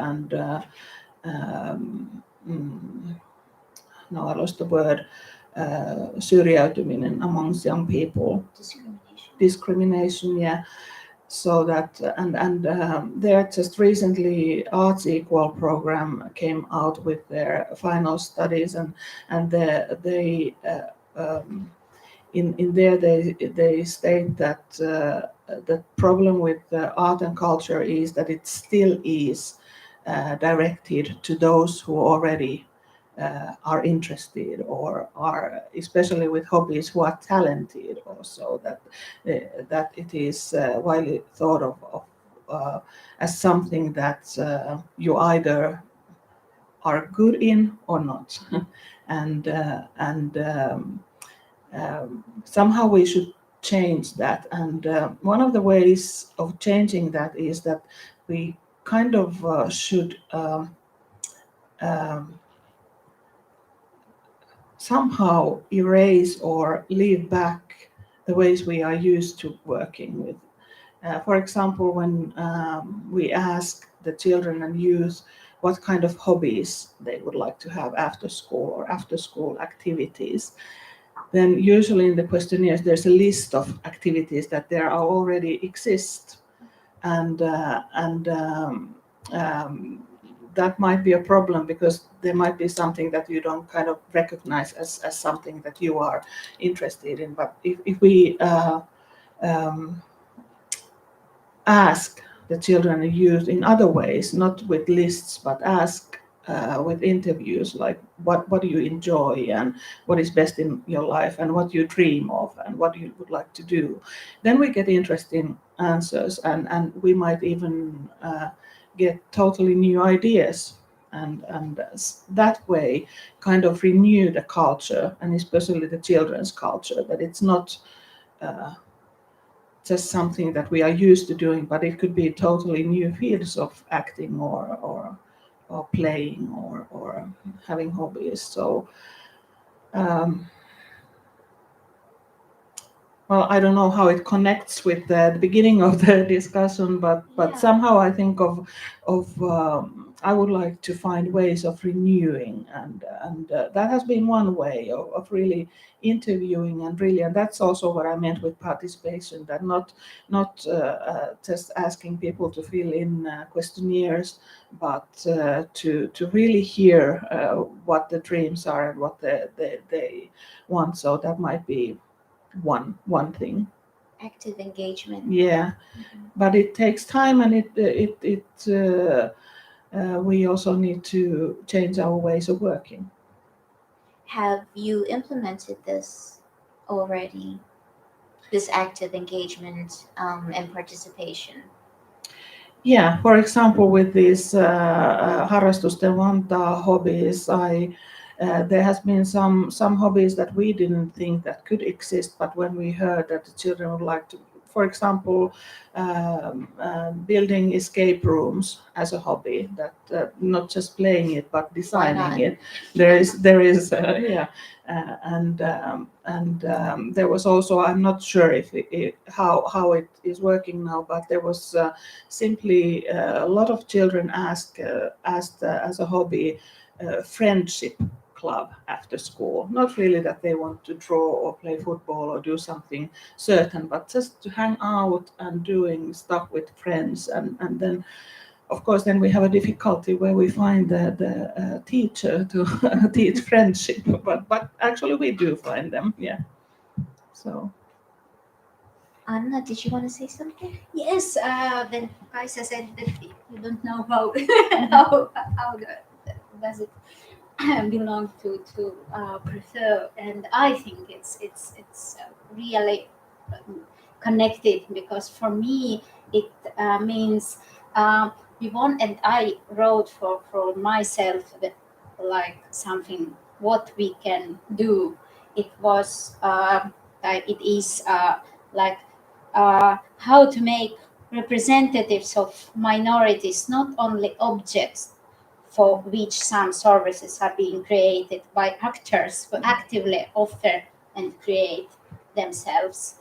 now I lost the word, syrjäytyminen amongst young people. Discrimination, yeah. So that and there just recently Arts Equal program came out with their final studies, and they in there they state that the problem with art and culture is that it still is directed to those who already are interested or are, especially with hobbies, who are talented also, that it is widely thought of as something that you either are good in or not. and somehow we should change that, and one of the ways of changing that is that we kind of should somehow erase or leave back the ways we are used to working with. For example, when we ask the children and youth what kind of hobbies they would like to have after school or after school activities, then usually in the questionnaires there's a list of activities that there are already exist, and that might be a problem, because there might be something that you don't kind of recognize as something that you are interested in. But if we ask the children and youth in other ways, not with lists, but ask with interviews, like what do you enjoy and what is best in your life and what you dream of and what you would like to do, then we get interesting answers, and we might even get totally new ideas, and that way kind of renew the culture, and especially the children's culture, that it's not just something that we are used to doing, but it could be totally new fields of acting or playing or having hobbies. So well, I don't know how it connects with the beginning of the discussion, but Yeah. somehow I think of I would like to find ways of renewing, and that has been one way of really interviewing, and that's also what I meant with participation, that not just asking people to fill in questionnaires, but to really hear what the dreams are and what they want. So that might be one thing. Active engagement. Yeah, but it takes time, and we also need to change our ways of working. Have you implemented this already? This active engagement and participation? Yeah, for example, with these harrastusten Vantaa hobbies, there has been some hobbies that we didn't think that could exist, but when we heard that the children would like to, for example, building escape rooms as a hobby, that not just playing it but designing it. There is yeah, and there was also, I'm not sure if how it is working now, but there was simply a lot of children asked as a hobby friendship club after school. Not really that they want to draw or play football or do something certain, but just to hang out and doing stuff with friends. And then, of course, then we have a difficulty where we find the teacher to teach friendship. But actually, we do find them. Yeah. So. Anna, did you want to say something? Yes, then Kaisa said that you don't know how does it belong to prefer, and I think it's really connected, because for me it means Yvonne and I wrote for myself that, like, something what we can do. It was it is like how to make representatives of minorities not only objects for which some services are being created by actors who actively offer and create themselves,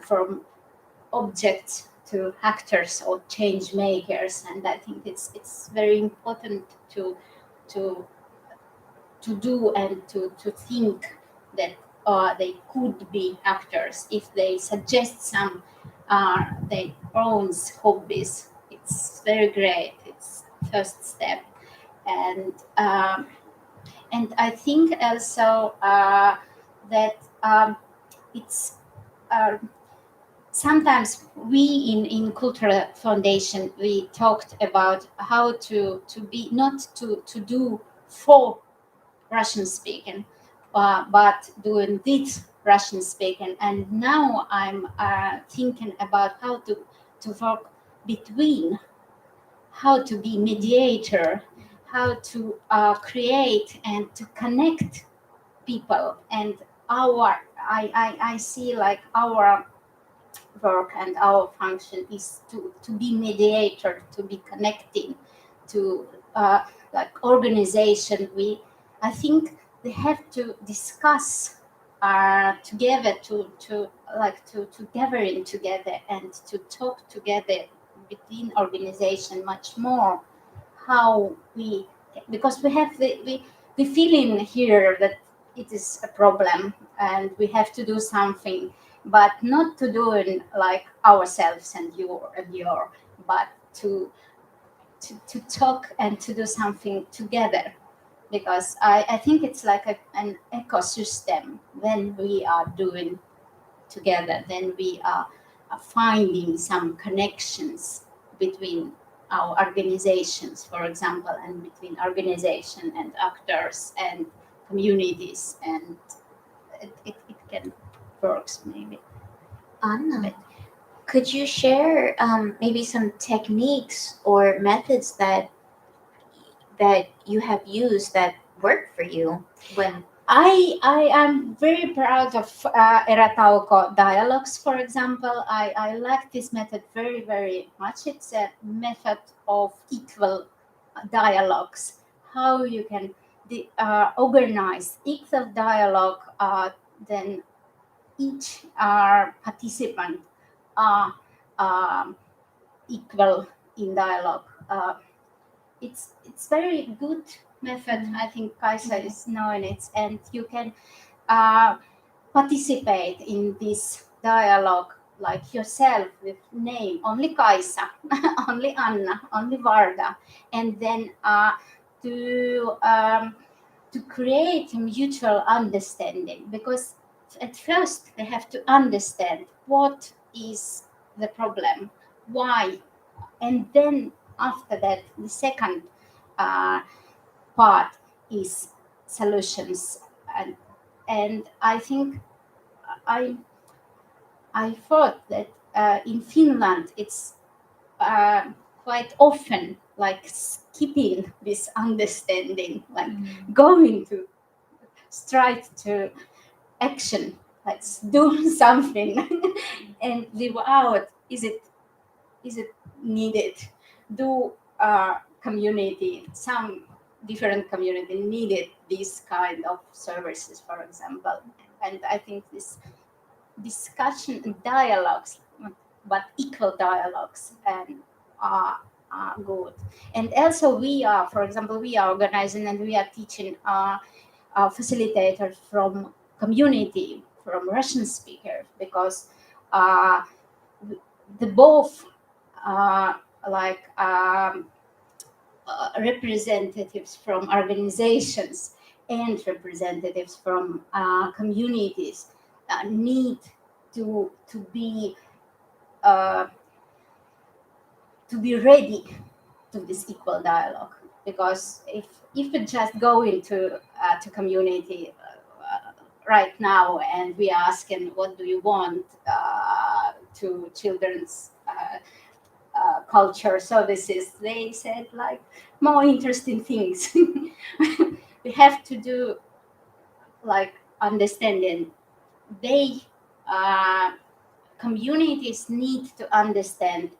from objects to actors or change makers. And I think it's very important to to do and to think that they could be actors if they suggest some their own hobbies. It's very great. It's first step. And I think also that it's sometimes we in Cultural Foundation, we talked about how to be not to do for Russian speaking, but doing with Russian speaking. And now I'm thinking about how to work between, how to be mediator, how to create and to connect people. And I see like our work and our function is to be mediator, to be connecting, to like organization. I think they have to discuss together, to gathering together and to talk together between organization much more, how we, because we have the feeling here that it is a problem and we have to do something, but not to do it like ourselves and your, but to talk and to do something together. Because I think it's like an ecosystem. When we are doing together, then we are finding some connections between our organizations, for example, and between organization and actors and communities, and it can works maybe. Anna, could you share maybe some techniques or methods that you have used that work for you when I am very proud of Eratauko dialogues, for example. I like this method very, very much. It's a method of equal dialogues, how you can organize equal dialogue, then each participant are equal in dialogue. It's very good method. I think Kaisa is knowing it, and you can participate in this dialogue like yourself with name only Kaisa, only Anna, only Varda, and then to create a mutual understanding, because at first they have to understand what is the problem, why, and then after that the second part is solutions. And I think I thought that in Finland it's quite often like skipping this understanding, like going to straight to action. Let's do something and live out. Is it needed? Do community, some different community needed these kind of services, for example? And I think this discussion and dialogues, but equal dialogues, and are good. And also we are, for example, we are organizing and we are teaching facilitators from community, from Russian speakers, because the both like representatives from organizations and representatives from communities need to be ready to this equal dialogue, because if we just go into to community right now and we are asking what do you want to children's culture services, they said like more interesting things. We have to do like understanding. They communities need to understand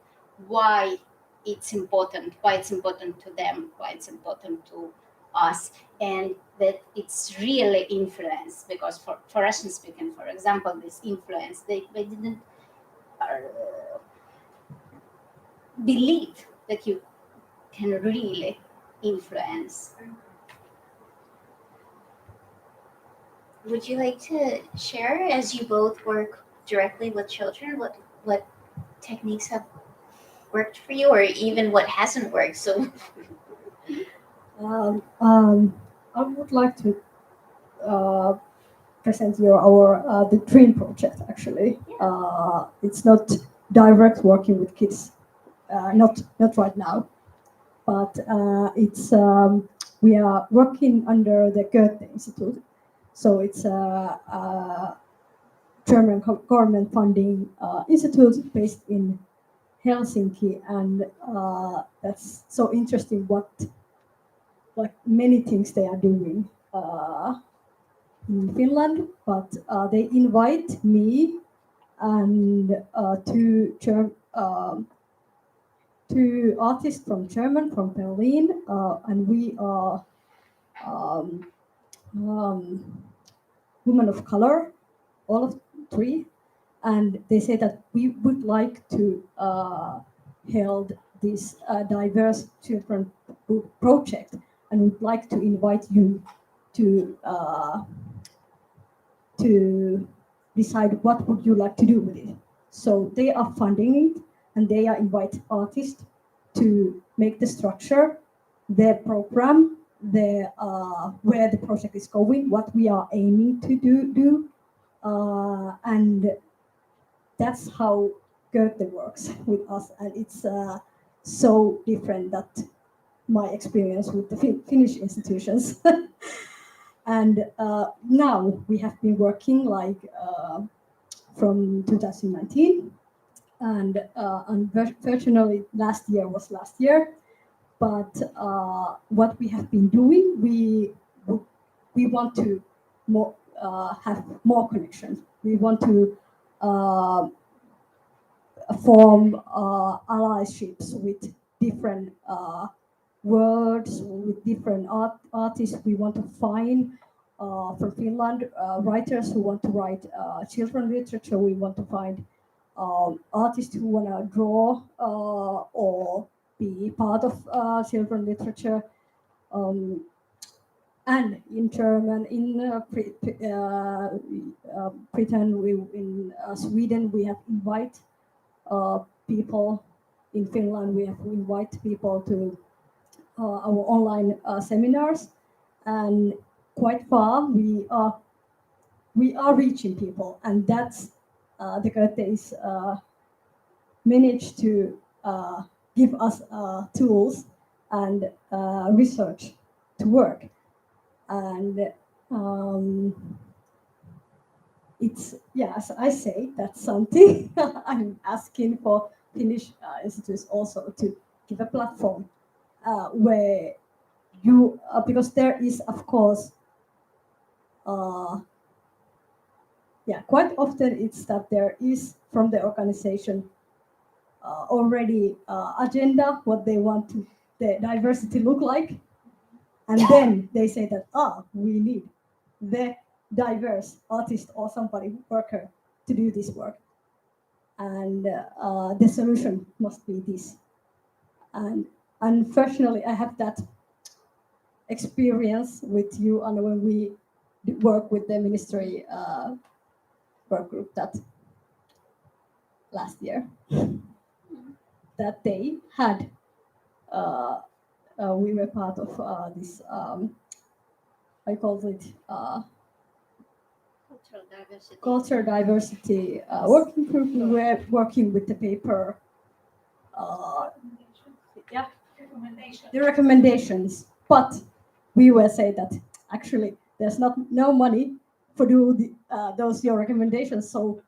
why it's important to them, why it's important to us, and that it's really influence, because for Russian speaking, for example, this influence, they didn't believe that you can really influence. would you like to share, as you both work directly with children, what techniques have worked for you, or even what hasn't worked? So I would like to present you our the Dream project. Actually, it's not direct working with kids, not right now, but it's we are working under the Goethe Institute, so it's a German government funding institute based in Helsinki, and that's so interesting. What like many things they are doing in Finland, but they invite me and two artists from German, from Berlin, and we are women of color, all of three, and they say that we would like to hold this diverse children project, and would like to invite you to decide what would you like to do with it. So they are funding it, and they are invite artists to make the structure, their program, the where the project is going, what we are aiming to do, and that's how Goethe works with us, and it's so different that my experience with the Finnish institutions. And now we have been working from 2019, and unfortunately last year was last year. But what we have been doing, we want to have more connections. We want to form allyships with different words, with different artists. We want to find from Finland writers who want to write children literature. We want to find artists who want to draw or be part of children literature. And in German, in Britain, in Sweden, we have invite people. In Finland, we have invite people to our online seminars, and quite far we are reaching people, and that's the Goethe's managed to give us tools and research to work. And it's, as I say, that's something I'm asking for Finnish institutes also to give a platform where you, because there is, of course, quite often it's that there is from the organization already agenda, what they want to the diversity look like. And then they say that, we need the diverse artist or somebody, worker, to do this work. And the solution must be this. And unfortunately, I have that experience with you, and when we work with the ministry work group that last year, that they had, we were part of this, I call it cultural diversity working group. We were working with the paper, the recommendations, but we will say that actually there's no money for do those your recommendations, so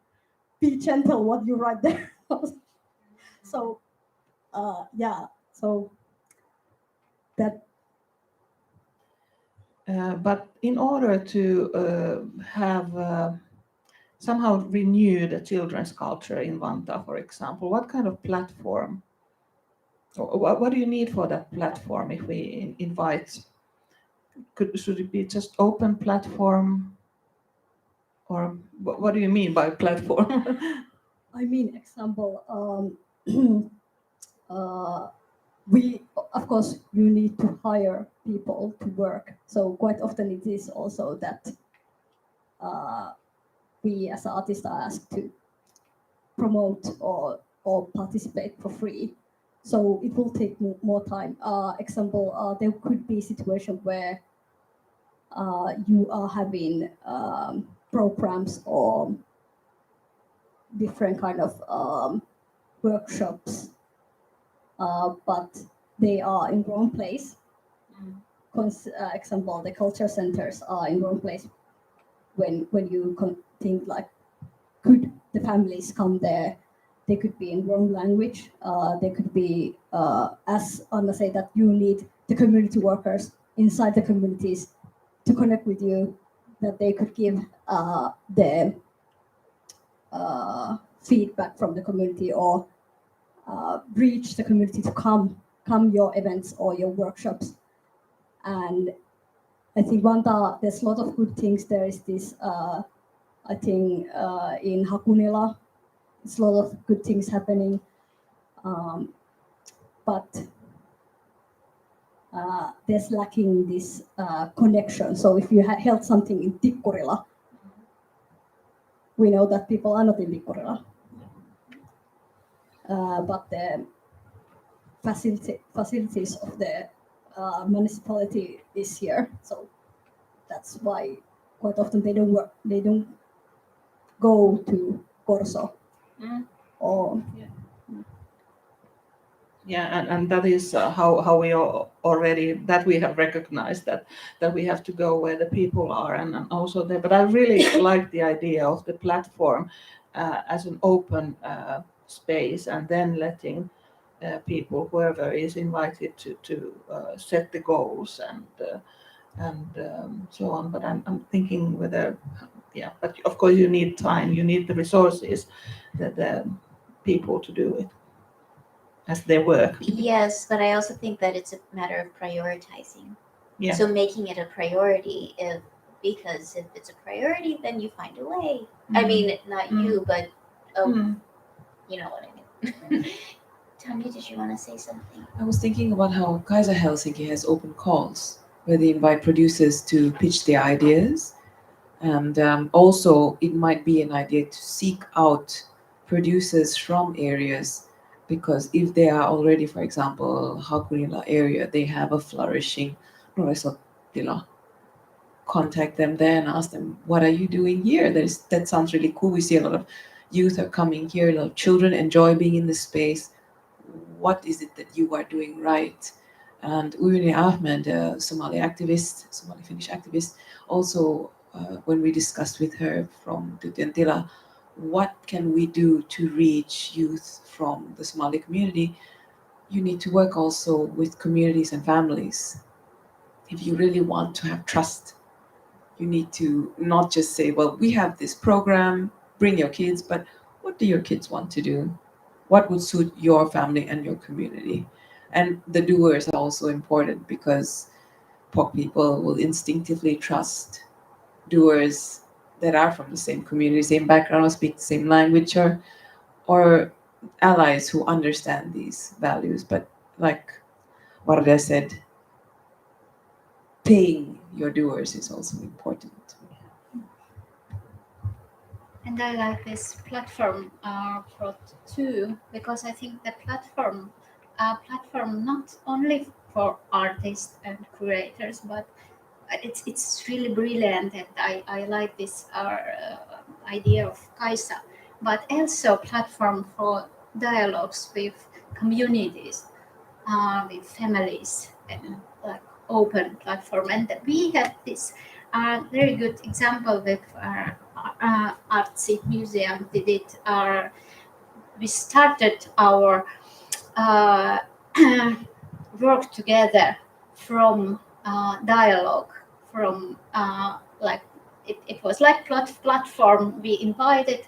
be gentle what you write there. So so that. But in order to have somehow renew the children's culture in Vantaa, for example, what kind of platform, or what do you need for that platform if we invite? Should it be just open platform? Or what do you mean by platform? I mean, example, we, of course, you need to hire people to work. So quite often it is also that we as artists are asked to promote or participate for free. So it will take more time. Example, there could be a situation where you are having programs or different kind of workshops, but they are in wrong place. Example, the culture centers are in wrong place. When you think like, could the families come there? They could be in wrong language. They could be, as Anna said, that you need the community workers inside the communities to connect with you, that they could give the feedback from the community, or reach the community to come your events or your workshops. And I think Vantaa, there's a lot of good things. There is this, I think in Hakunila, there's a lot of good things happening, but there's lacking this connection. So if you held something in Tikkurila, we know that people are not in Tikkurila, but the facilities of the municipality is here. So that's why quite often they don't work. They don't go to Korso. Or Yeah, and that is how we already that we have recognized that we have to go where the people are, and also there. But I really like the idea of the platform as an open space, and then letting people, whoever is invited, to set the goals and so on. But I'm thinking whether, yeah. But of course, you need time, you need the resources, the people to do it as their work. Yes, but I also think that it's a matter of prioritizing. Yeah. So making it a priority, because if it's a priority, then you find a way. I mean, not you, but you know what I mean. Tanya, did you want to say something? I was thinking about how Kaisa Helsinki has open calls where they invite producers to pitch their ideas. And also, it might be an idea to seek out producers from areas, because if they are already, for example, Hakunila area, they have a flourishing nuorisotila. Contact them there and ask them, what are you doing here? That sounds really cool. We see a lot of youth are coming here, a lot of children enjoy being in this space. What is it that you are doing right? And Uri Ahmed, a Somali activist, Somali Finnish activist, also when we discussed with her from Tutentila, what can we do to reach youth from the Somali community? You need to work also with communities and families. If you really want to have trust, you need to not just say, well, we have this program, bring your kids, but what do your kids want to do? What would suit your family and your community? And the doers are also important, because POC people will instinctively trust doers that are from the same community, same background, or speak the same language, or allies who understand these values. But like Varda said, paying your doers is also important. And I like this platform plot too, because I think the platform not only for artists and curators, but it's really brilliant, and I like this idea of Kaisa, but also platform for dialogues with communities, with families, and like open platform. And we have this very good example with artsy museum. We started our uh, work together from dialogue, from like it was like platform. We invited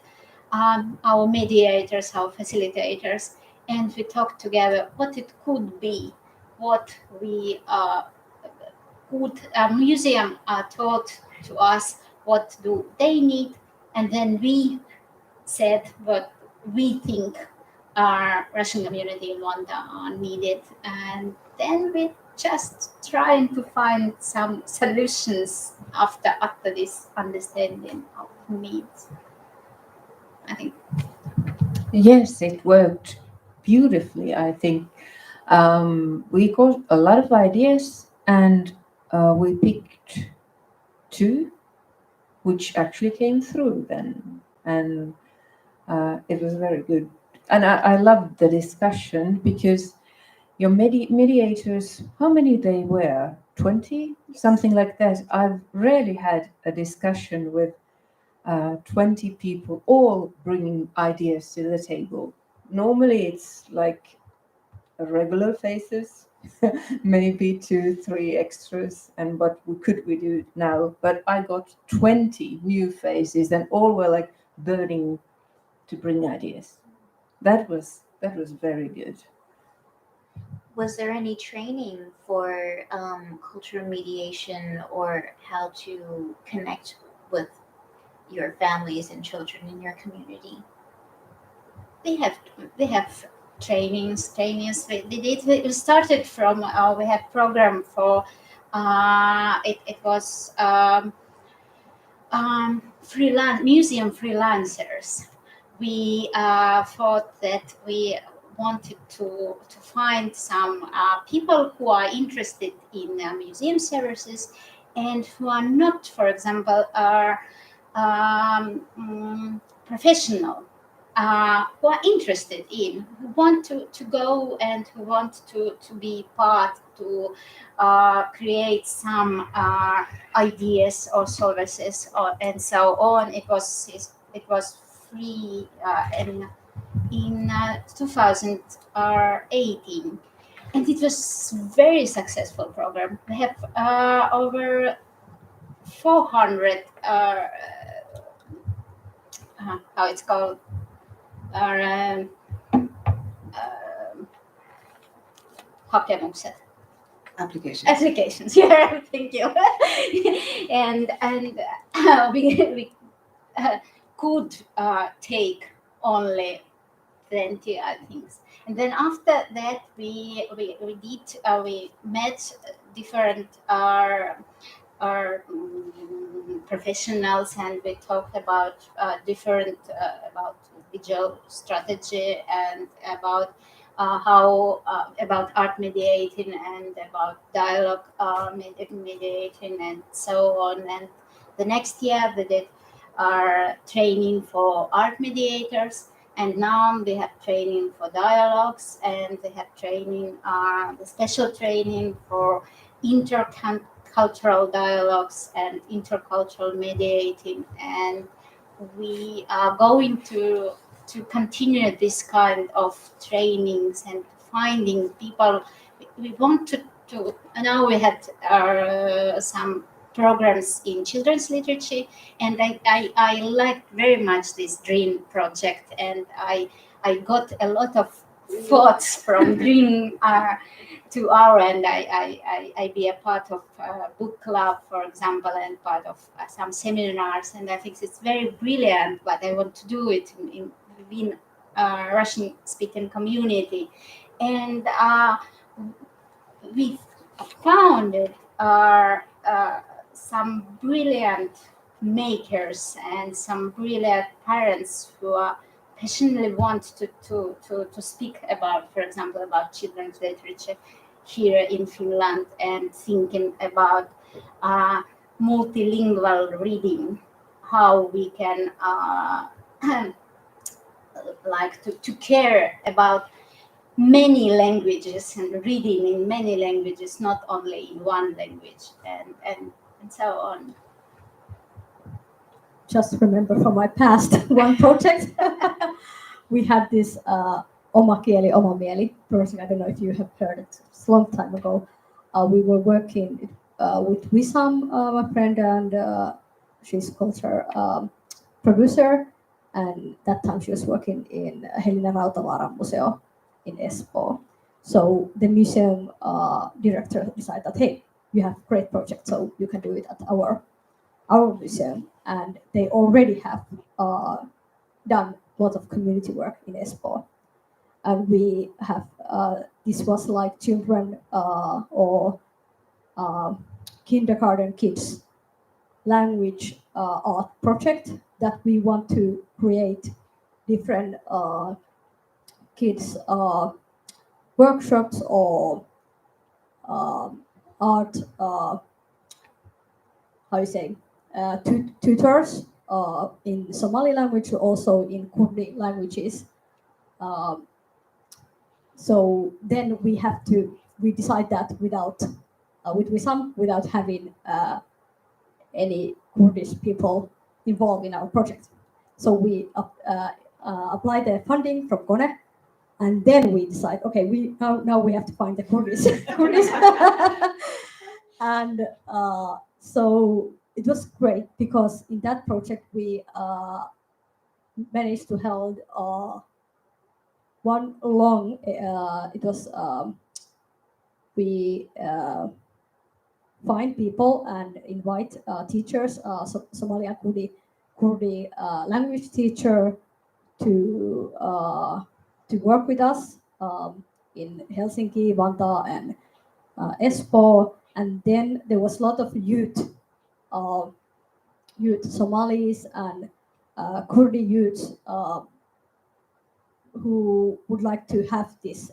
our mediators, our facilitators, and we talked together what it could be, what we could museum taught to us, what do they need, and then we said what we think our Russian community in Vantaa needed, and then we just trying to find some solutions after this understanding of needs. I think. Yes, it worked beautifully, I think. We got a lot of ideas, and we picked two, which actually came through then. And it was very good. And I loved the discussion, because your mediators, how many they were? 20? Something like that. I've rarely had a discussion with 20 people all bringing ideas to the table. Normally it's like regular faces, maybe 2-3 extras, and what could we do now? But I got 20 new faces, and all were like burning to bring ideas. That was very good. Was there any training for cultural mediation, or how to connect with your families and children in your community? They have trainings. We started from we have program for it was museum freelancers. We thought that we wanted to find some people who are interested in museum services and who are not, for example, professional who are interested in, who want to go and who want to be part, to create some ideas or services and so on. It was free in 2018, and it was very successful program. We have over 400 how it's called are hakemukset. Applications. Yeah, thank you. and we could take only 20, I think. And then after that, we met different professionals, and we talked about different about visual strategy and about how about art mediating and about dialogue mediating and so on. And the next year we did our training for art mediators, and now they have training for dialogues, and they have training the special training for intercultural dialogues and intercultural mediating. And we are going to continue this kind of trainings and finding people. We want to now we had some programs in children's literature, and I liked very much this dream project, and I got a lot of thoughts from dream to our end. I be a part of book club, for example, and part of some seminars, and I think it's very brilliant, but I want to do it within Russian speaking community. And we found some brilliant makers and some brilliant parents who are passionately want to speak about, for example, about children's literature here in Finland, and thinking about multilingual reading, how we can like to care about many languages and reading in many languages, not only in one language, and so on. Just remember from my past one project, we had this Oma Kieli, Oma Mieli project. I don't know if you have heard it. It's a long time ago. We were working with Wissam, my friend, and she's culture producer. And that time she was working in Helena Rautavaaran Museo in Espoo. So the museum director decided that, hey, you have a great project, so you can do it at our museum. And they already have done a lot of community work in Espoo. And we have, this was like children or kindergarten kids language art project that we want to create different kids workshops or art, how you say, tutors in Somali language, also in Kurdi languages. So then we decide that without having any Kurdish people involved in our project. So we apply the funding from Kone, and then we decide, okay, now we have to find the Kurdish. And so it was great, because in that project we managed to hold one long, it was, we find people and invite teachers, Somali and Kurdi language teacher to work with us in Helsinki, Vantaa, and Espoo. And then there was a lot of youth Somalis and Kurdi youths who would like to have this.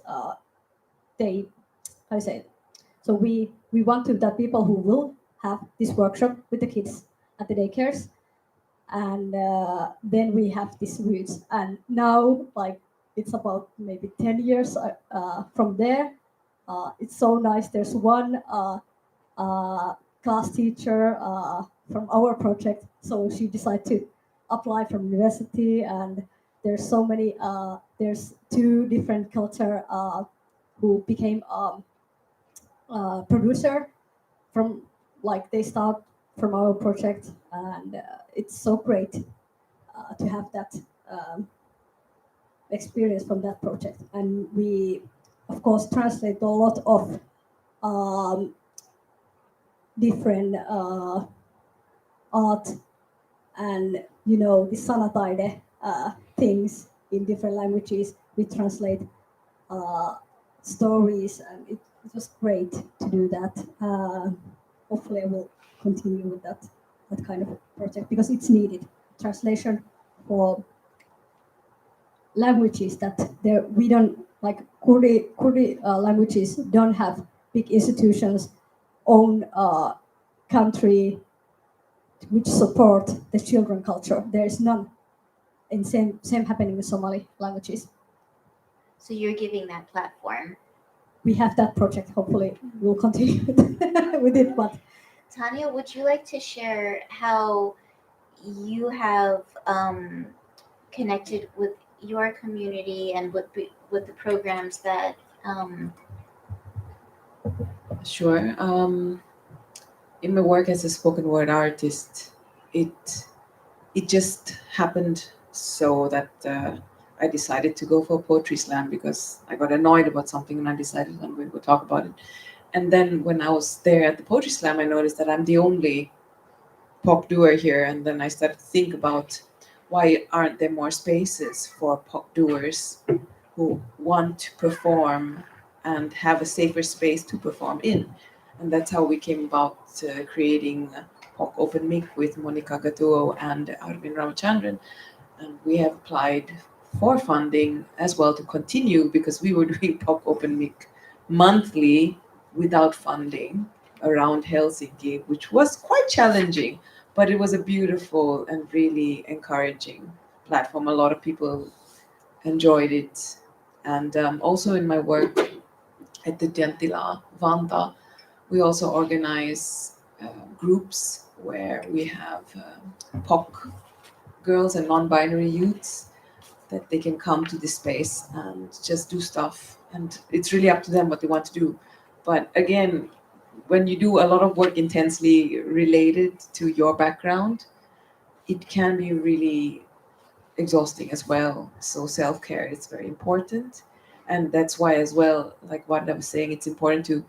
So we want to that people who will have this workshop with the kids at the daycares, and then we have these roots. And now, like, it's about maybe 10 years from there. It's so nice. There's one class teacher from our project, so she decided to apply from university, and there's so many. There's two different culture who became producer from, like, they start from our project, and it's so great to have that experience from that project. And we, of course, translate a lot of different art and, you know, the sanataide things in different languages. We translate stories, and it was great to do that. Hopefully I will continue with that kind of project, because it's needed. Translation for languages that there we don't, like, Kurdi languages don't have big institutions, own country which support the children culture. There is none. And same happening with Somali languages. So you're giving that platform. We have that project. Hopefully we'll continue with it. But Tanya, would you like to share how you have connected with your community and with the programs that Sure. In my work as a spoken word artist, it just happened so that I decided to go for a poetry slam because I got annoyed about something and I decided I'm going to go talk about it. And then when I was there at the poetry slam, I noticed that I'm the only pop doer here. And then I started to think about why aren't there more spaces for pop doers who want to perform and have a safer space to perform in. And that's how we came about creating POC Open Mic with Monica Gatuo and Arvin Ramachandran. And we have applied for funding as well to continue, because we were doing POC Open Mic monthly without funding around Helsinki, which was quite challenging, but it was a beautiful and really encouraging platform. A lot of people enjoyed it. And also in my work at the Tikkurila, Vantaa, we also organize groups where we have POC girls and non-binary youths that they can come to this space and just do stuff. And it's really up to them what they want to do. But again, when you do a lot of work intensely related to your background, it can be really exhausting as well. So self-care is very important. And that's why as well, like what I was saying, it's important to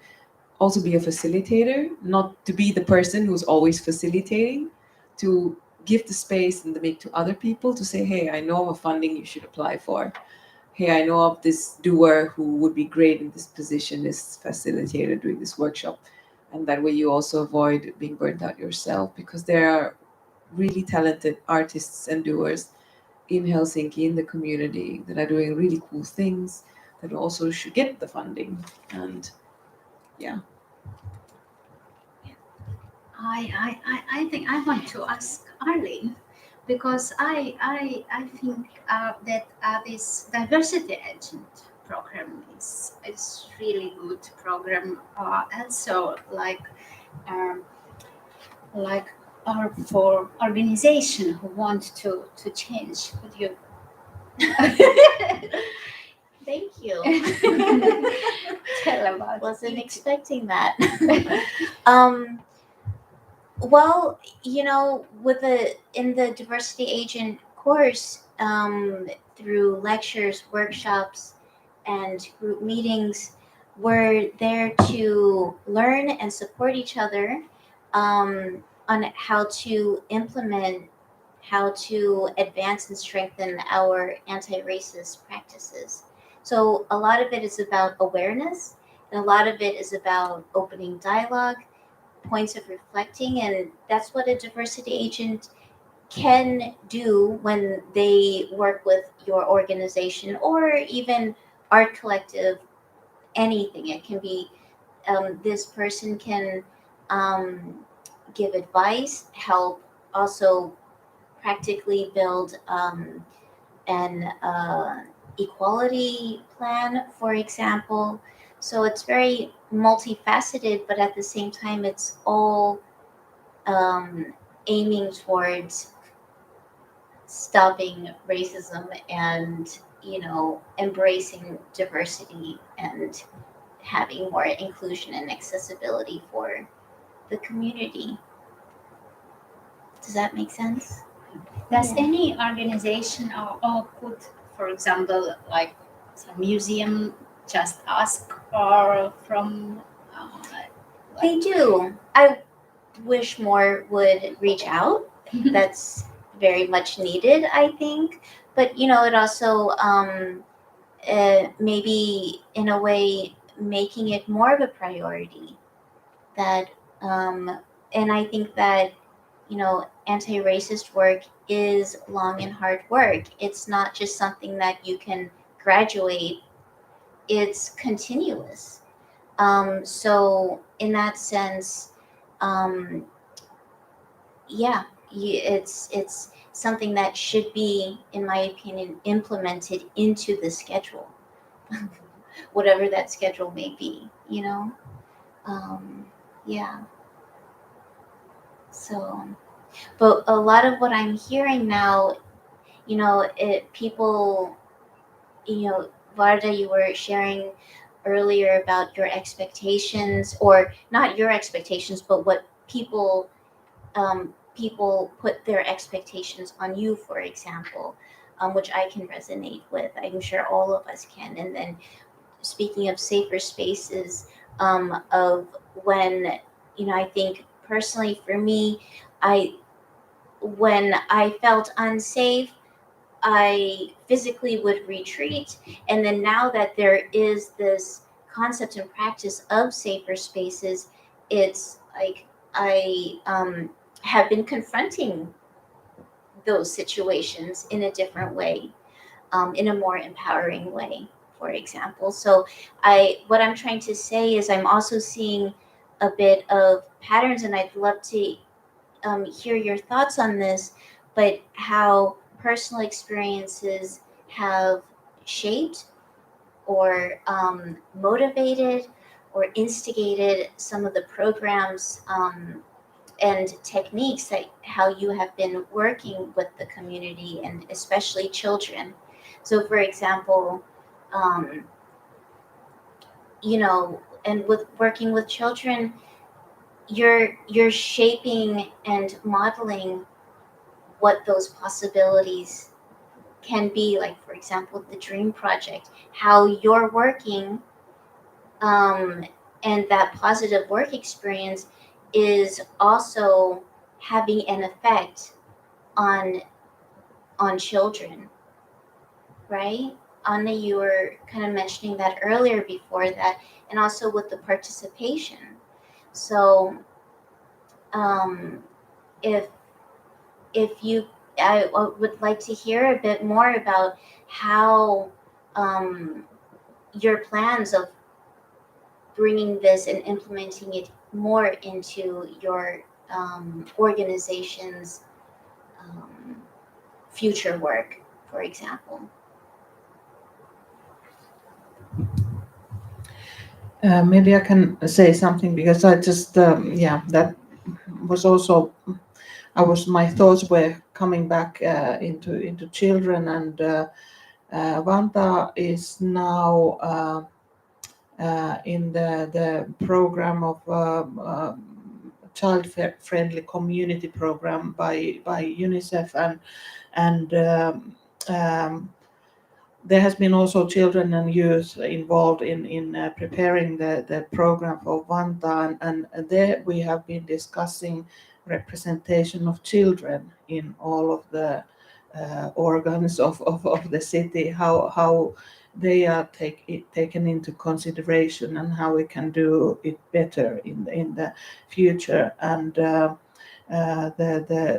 also be a facilitator, not to be the person who's always facilitating, to give the space and the mic to other people to say, hey, I know of funding you should apply for. Hey, I know of this doer who would be great in this position, this facilitator doing this workshop. And that way you also avoid being burnt out yourself, because there are really talented artists and doers in Helsinki, in the community, that are doing really cool things that also should get the funding. And yeah. I think I want to ask Arlene, because I think that this diversity agent program is really good program. Also um, like for organization who want to change. Could you? Thank you. Tell about Wasn't it. expecting that. Well, you know, in the diversity agent course, through lectures, workshops, and group meetings, we're there to learn and support each other on how to implement, how to advance and strengthen our anti-racist practices. So a lot of it is about awareness, and a lot of it is about opening dialogue, points of reflecting, and that's what a diversity agent can do when they work with your organization or even art collective. Anything, it can be this person can give advice, help also practically build an equality plan, for example. So it's very multifaceted, but at the same time, it's all aiming towards stopping racism and, embracing diversity and having more inclusion and accessibility for the community. Does that make sense? Does any organization or could, for example, like some museum, just ask or from? They do. I wish more would reach out. That's very much needed, I think. But it also maybe in a way making it more of a priority. That and I think that anti-racist work is long and hard work. It's not just something that you can graduate. It's continuous. So in that sense, yeah, it's something that should be, in my opinion, implemented into the schedule, whatever that schedule may be. Yeah. So, but a lot of what I'm hearing now, people, Varda, you were sharing earlier about your expectations, or not your expectations, but what people put their expectations on you, for example, which I can resonate with. I'm sure all of us can. And then speaking of safer spaces, of when, I think personally for me, when I felt unsafe, I physically would retreat. And then now that there is this concept and practice of safer spaces, it's like I have been confronting those situations in a different way, in a more empowering way, for example. So what I'm trying to say is I'm also seeing a bit of patterns, and I'd love to hear your thoughts on this, but how personal experiences have shaped or motivated or instigated some of the programs and techniques that how you have been working with the community and especially children. So, for example, um, and with working with children, you're shaping and modeling what those possibilities can be. Like, for example, the Dream Project, how you're working, and that positive work experience is also having an effect on children, right? Anna, you were kind of mentioning that earlier before that, and also with the participation. So, if you, I would like to hear a bit more about how your plans of bringing this and implementing it more into your organization's future work, for example. Maybe I can say something, because I just that was also my thoughts were coming back into children, and Vantaa is now in the program of child-friendly community program by UNICEF, and there has been also children and youth involved in preparing the program for Vantaa, and there we have been discussing representation of children in all of the organs of the city, how they are taken into consideration, and how we can do it better in the future. And the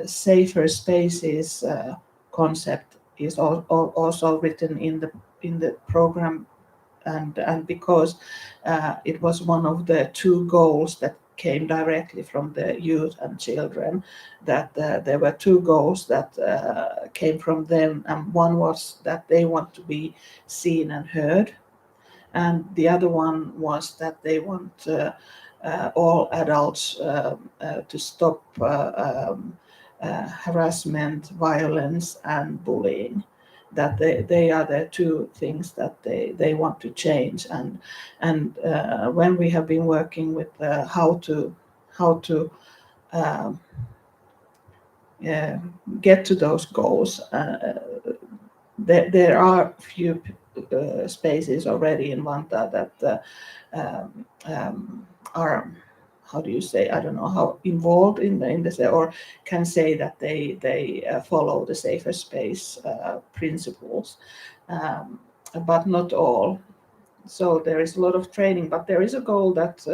safer spaces concept is also written in the program, and because it was one of the two goals that came directly from the youth and children, that there were two goals that came from them, and one was that they want to be seen and heard, and the other one was that they want all adults to stop harassment, violence, and bullying. That they are the two things that they want to change, and when we have been working with how to um, get to those goals, there are few spaces already in Vantaa that are, how do you say, I don't know how involved in the or can say that they follow the safer space principles, but not all. So there is a lot of training, but there is a goal that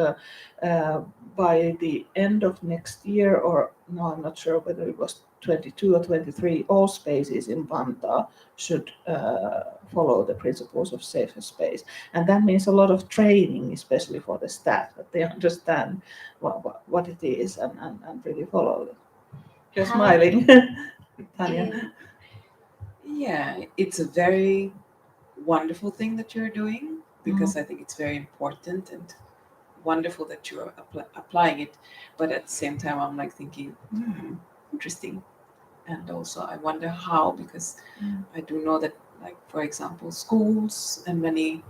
by the end of next year, or no, I'm not sure whether it was 22 or 23, all spaces in Vantaa should follow the principles of safer space. And that means a lot of training, especially for the staff, that they understand what it is and really follow it. You're How- smiling, Tanya. Yeah, it's a very wonderful thing that you're doing, because I think it's very important and wonderful that you're applying it. But at the same time, I'm like thinking, interesting. And also, I wonder how, because I do know that, like, for example, schools and many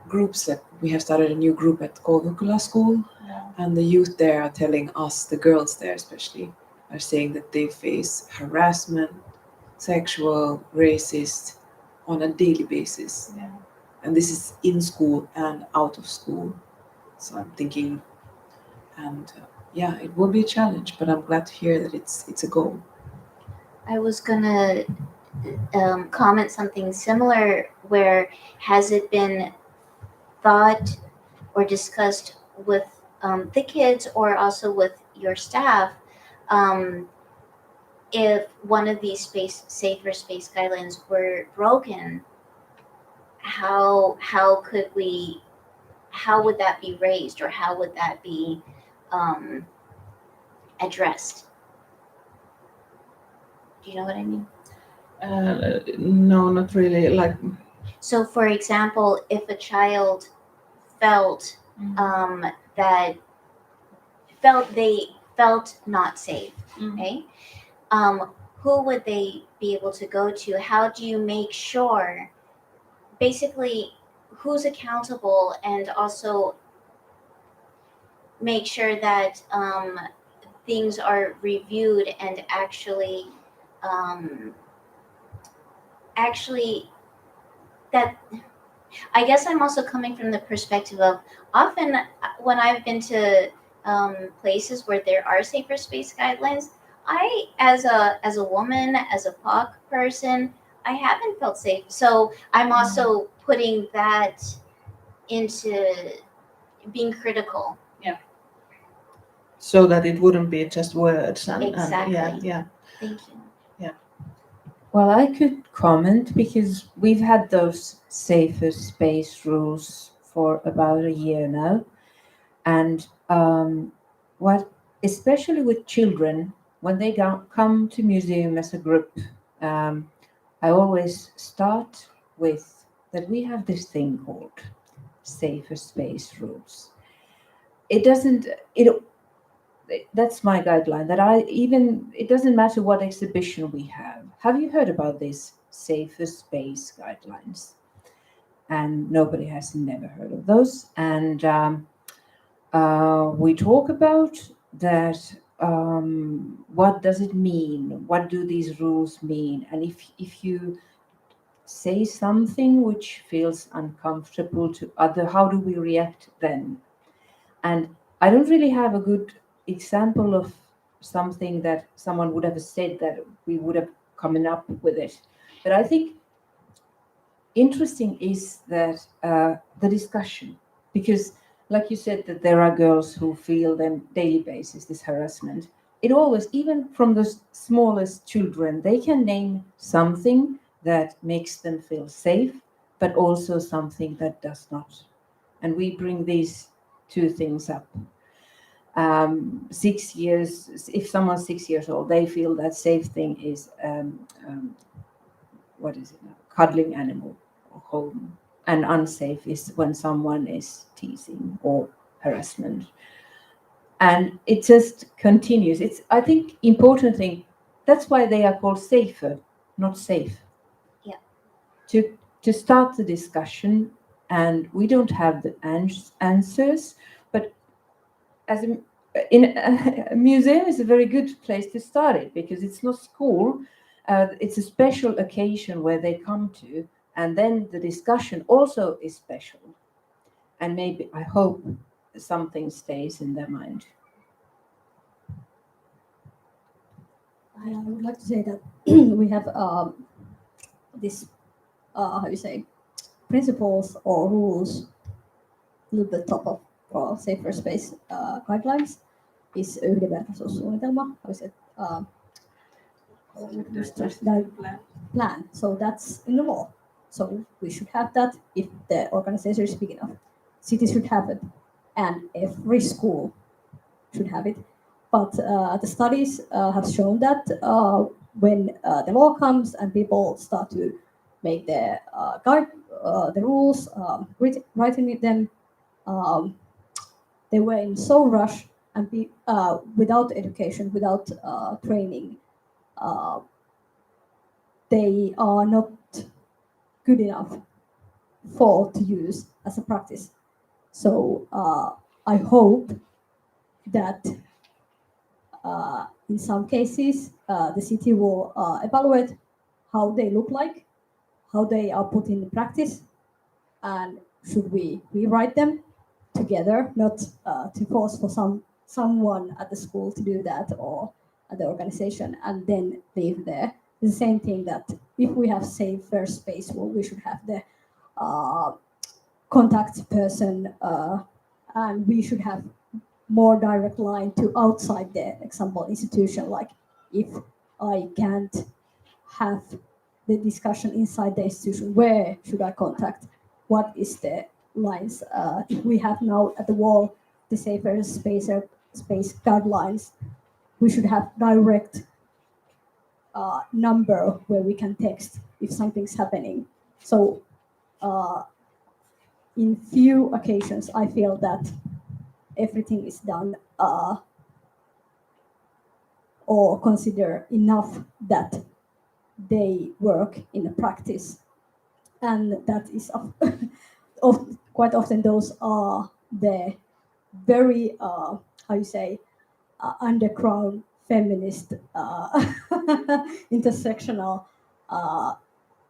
groups, that we have started a new group at Tikkurila school, and the youth there are telling us, the girls there especially, are saying that they face harassment, sexual, racist, on a daily basis. And this is in school and out of school. So I'm thinking, and yeah, it will be a challenge, but I'm glad to hear that it's a goal. I was gonna comment something similar. Where has it been thought or discussed with the kids, or also with your staff, if one of these safer space guidelines were broken, how would that be raised, or how would that be addressed? Do you know what I mean? No, not really. Like, So, for example, if a child felt that they felt not safe, okay, who would they be able to go to? How do you make sure, basically, who's accountable, and also make sure that things are reviewed and actually that, I guess I'm also coming from the perspective of, often when I've been to places where there are safer space guidelines, I, as a woman, as a POC person, I haven't felt safe. So I'm also putting that into being critical. so that it wouldn't be just words. Exactly. Yeah. Thank you. Well, I could comment, because we've had those safer space rules for about a year now. And especially with children, when they come to museum as a group, I always start with that we have this thing called safer space rules. That's my guideline, that it doesn't matter what exhibition we have. Have you heard about these safer space guidelines? And nobody has never heard of those. And we talk about that. What does it mean? What do these rules mean? And if you say something which feels uncomfortable to other, how do we react then? And I don't really have a good example of something that someone would have said that we would have come up with it. But I think interesting is that the discussion, because like you said, that there are girls who feel them daily basis, this harassment. It always, even from the smallest children, they can name something that makes them feel safe, but also something that does not. And we bring these two things up. 6 years, if someone's 6 years old, they feel that safe thing is what is it now? Cuddling animal or home, and unsafe is when someone is teasing or harassment. And it just continues. It's, I think, important thing. That's why they are called safer, not safe. Yeah. To start the discussion, and we don't have the answers, but as a museum is a very good place to start it, because it's not school. It's a special occasion where they come to, and then the discussion also is special. And maybe, I hope, something stays in their mind. I would like to say that we have this, how you say, principles or rules, a little bit top of safer space guidelines, is yhdenvertaisuussuunnitelma, how is it? Plan. So that's in the law. So we should have that if the organization is big enough. Cities should have it, and every school should have it. But the studies have shown that when the law comes and people start to make the rules, writing them, they were in so rush and without education, without training, they are not good enough to use as a practice. So I hope that in some cases the city will evaluate how they look like, how they are put in practice, and should we rewrite them together, not to force for someone at the school to do that or at the organization and then leave there. The same thing that if we have safer space, well, we should have the contact person, and we should have more direct line to outside the example institution. Like if I can't have the discussion inside the institution, where should I contact? What is the lines? If we have now at the wall the safer space guidelines, we should have direct number where we can text if something's happening. So in few occasions, I feel that everything is done or consider enough that they work in a practice, and that is quite often those are the very how you say underground feminist intersectional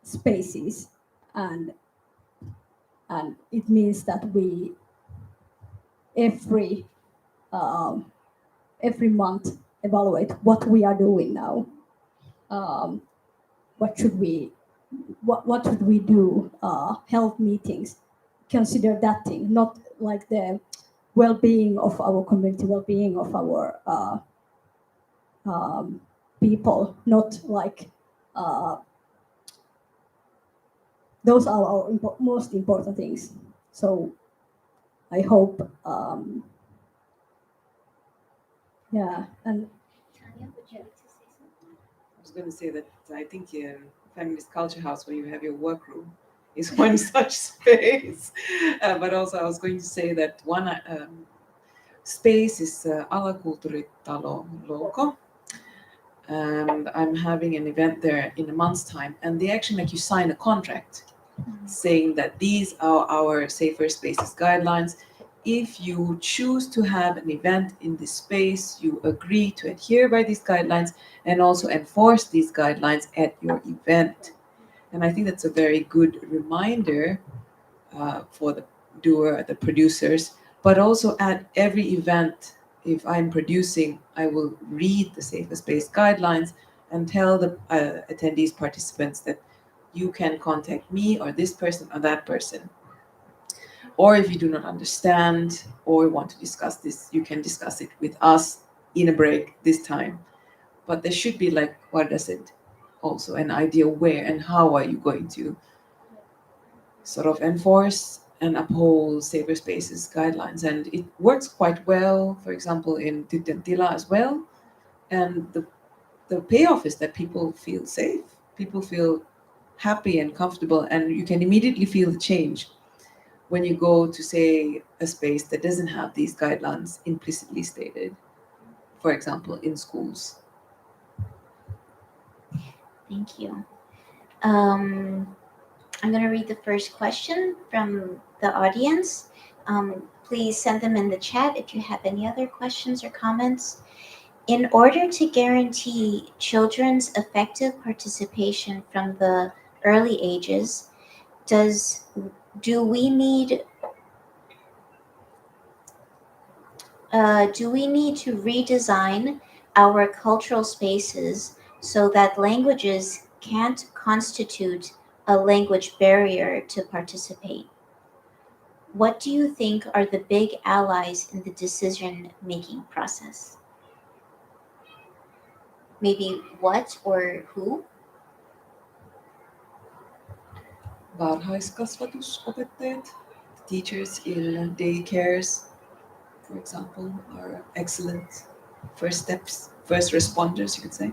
spaces, and it means that we every month evaluate what we are doing now. What should we do? Health meetings, consider that thing, not like the well-being of our community, well-being of our people, not like those are our most important things. So I hope, yeah, and Tanya, would you like to say something? I was going to say that I think Feminist Culture House, where you have your workroom, is one such space. But also I was going to say that one space is Alakulttuuritalo Loco. And I'm having an event there in a month's time. And they actually make you sign a contract saying that these are our safer spaces guidelines. If you choose to have an event in this space, you agree to adhere by these guidelines and also enforce these guidelines at your event. And I think that's a very good reminder for the doer, the producers, but also at every event, if I'm producing, I will read the safer space guidelines and tell the attendees, participants that you can contact me or this person or that person. Or if you do not understand or want to discuss this, you can discuss it with us in a break this time. But there should be, like, what does it also an idea where and how are you going to sort of enforce and uphold safer spaces guidelines. And it works quite well, for example, in Tikkurila as well. And the payoff is that people feel safe, people feel happy and comfortable, and you can immediately feel the change when you go to, say, a space that doesn't have these guidelines implicitly stated, for example, in schools. Thank you. I'm going to read the first question from the audience. Please send them in the chat if you have any other questions or comments. In order to guarantee children's effective participation from the early ages, do we need to redesign our cultural spaces so that languages can't constitute a language barrier to participate? What do you think are the big allies in the decision-making process? Maybe what or who? Varhaiskasvatusopettajat, teachers in daycares, for example, are excellent first steps, first responders, you could say.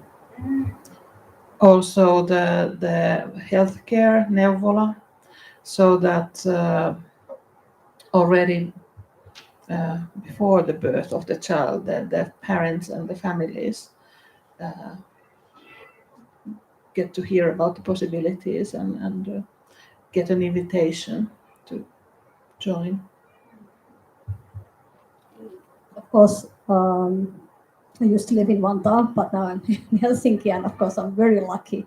Also the healthcare neuvola, so that already before the birth of the child, the parents and the families get to hear about the possibilities and get an invitation to join. Of course, I used to live in Vantaa, but now I'm in Helsinki, and of course, I'm very lucky.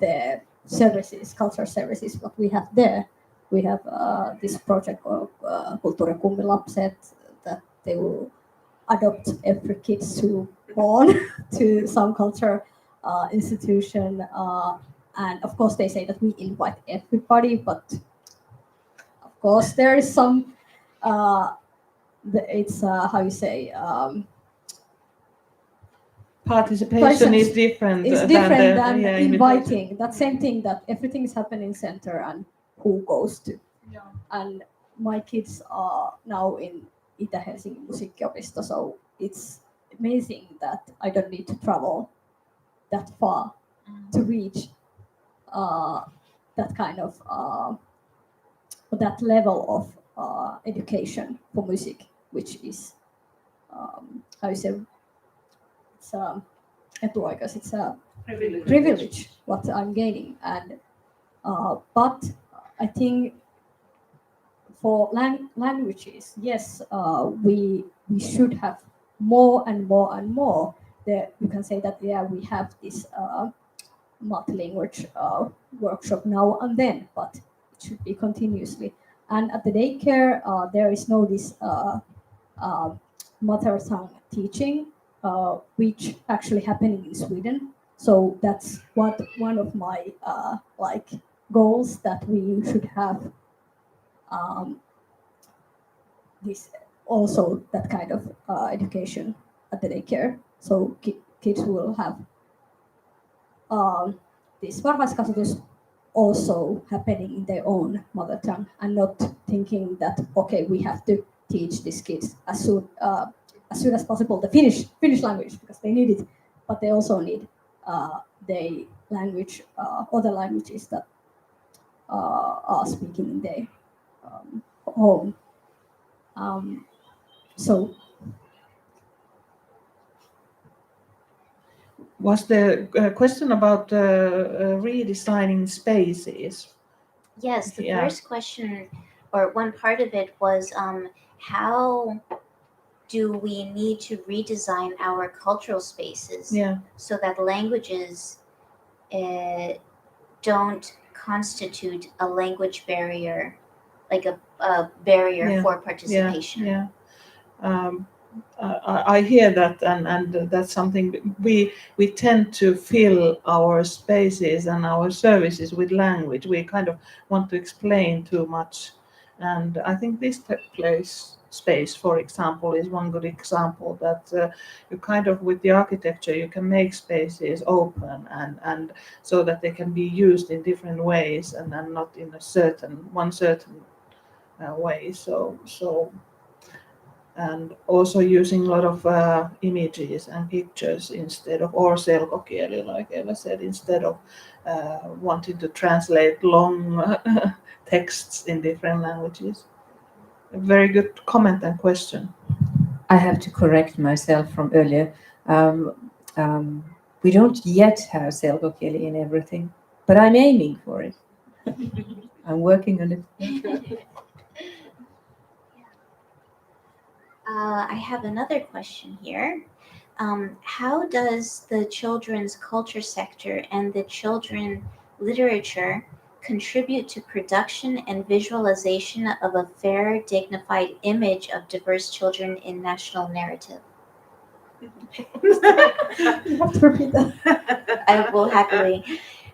The services, cultural services, what we have there. We have this project called Kulttuurikummilapset, that they will adopt every kid who born to some culture institution. And of course, they say that we invite everybody, but of course, there is some. It's how you say. Participation is different. It's different than invitation. inviting. That same thing, that everything is happening center and who goes to. Yeah. And my kids are now in Itä-Helsinki Musiikkiopisto, so it's amazing that I don't need to travel that far to reach that kind of that level of education for music, which is how you say, it's etuoikeus, it's a privilege what I'm gaining. And but I think for languages, yes, we should have more and more and more. There you can say that, yeah, we have this multilingual workshop now and then, but it should be continuously. And at the daycare, there is no this mother tongue teaching, which actually happening in Sweden. So that's one of my like goals, that we should have this also, that kind of education at the daycare. So kids will have this varhaiskasvatus also happening in their own mother tongue, and not thinking that, okay, we have to teach these kids as soon as possible the Finnish language, because they need it, but they also need the language, other languages that are speaking in their home. So Was the question about redesigning spaces? Yes, the Yeah. first question, or one part of it, was how do we need to redesign our cultural spaces Yeah. so that languages don't constitute a language barrier, like a barrier Yeah. for participation? Yeah. I hear that, and that's something we tend to fill our spaces and our services with language. We kind of want to explain too much, and I think this space, for example, is one good example, that you kind of, with the architecture, you can make spaces open and so that they can be used in different ways, and not in a certain way. So and also using a lot of images and pictures instead of, or selkokieli, like Eva said, instead of wanting to translate long texts in different languages. A very good comment and question. I have to correct myself from earlier. We don't yet have selkokieli in everything, but I'm aiming for it. I'm working on it. I have another question here. How does the children's culture sector and the children literature contribute to production and visualization of a fair, dignified image of diverse children in national narrative? You have to repeat that. I will happily.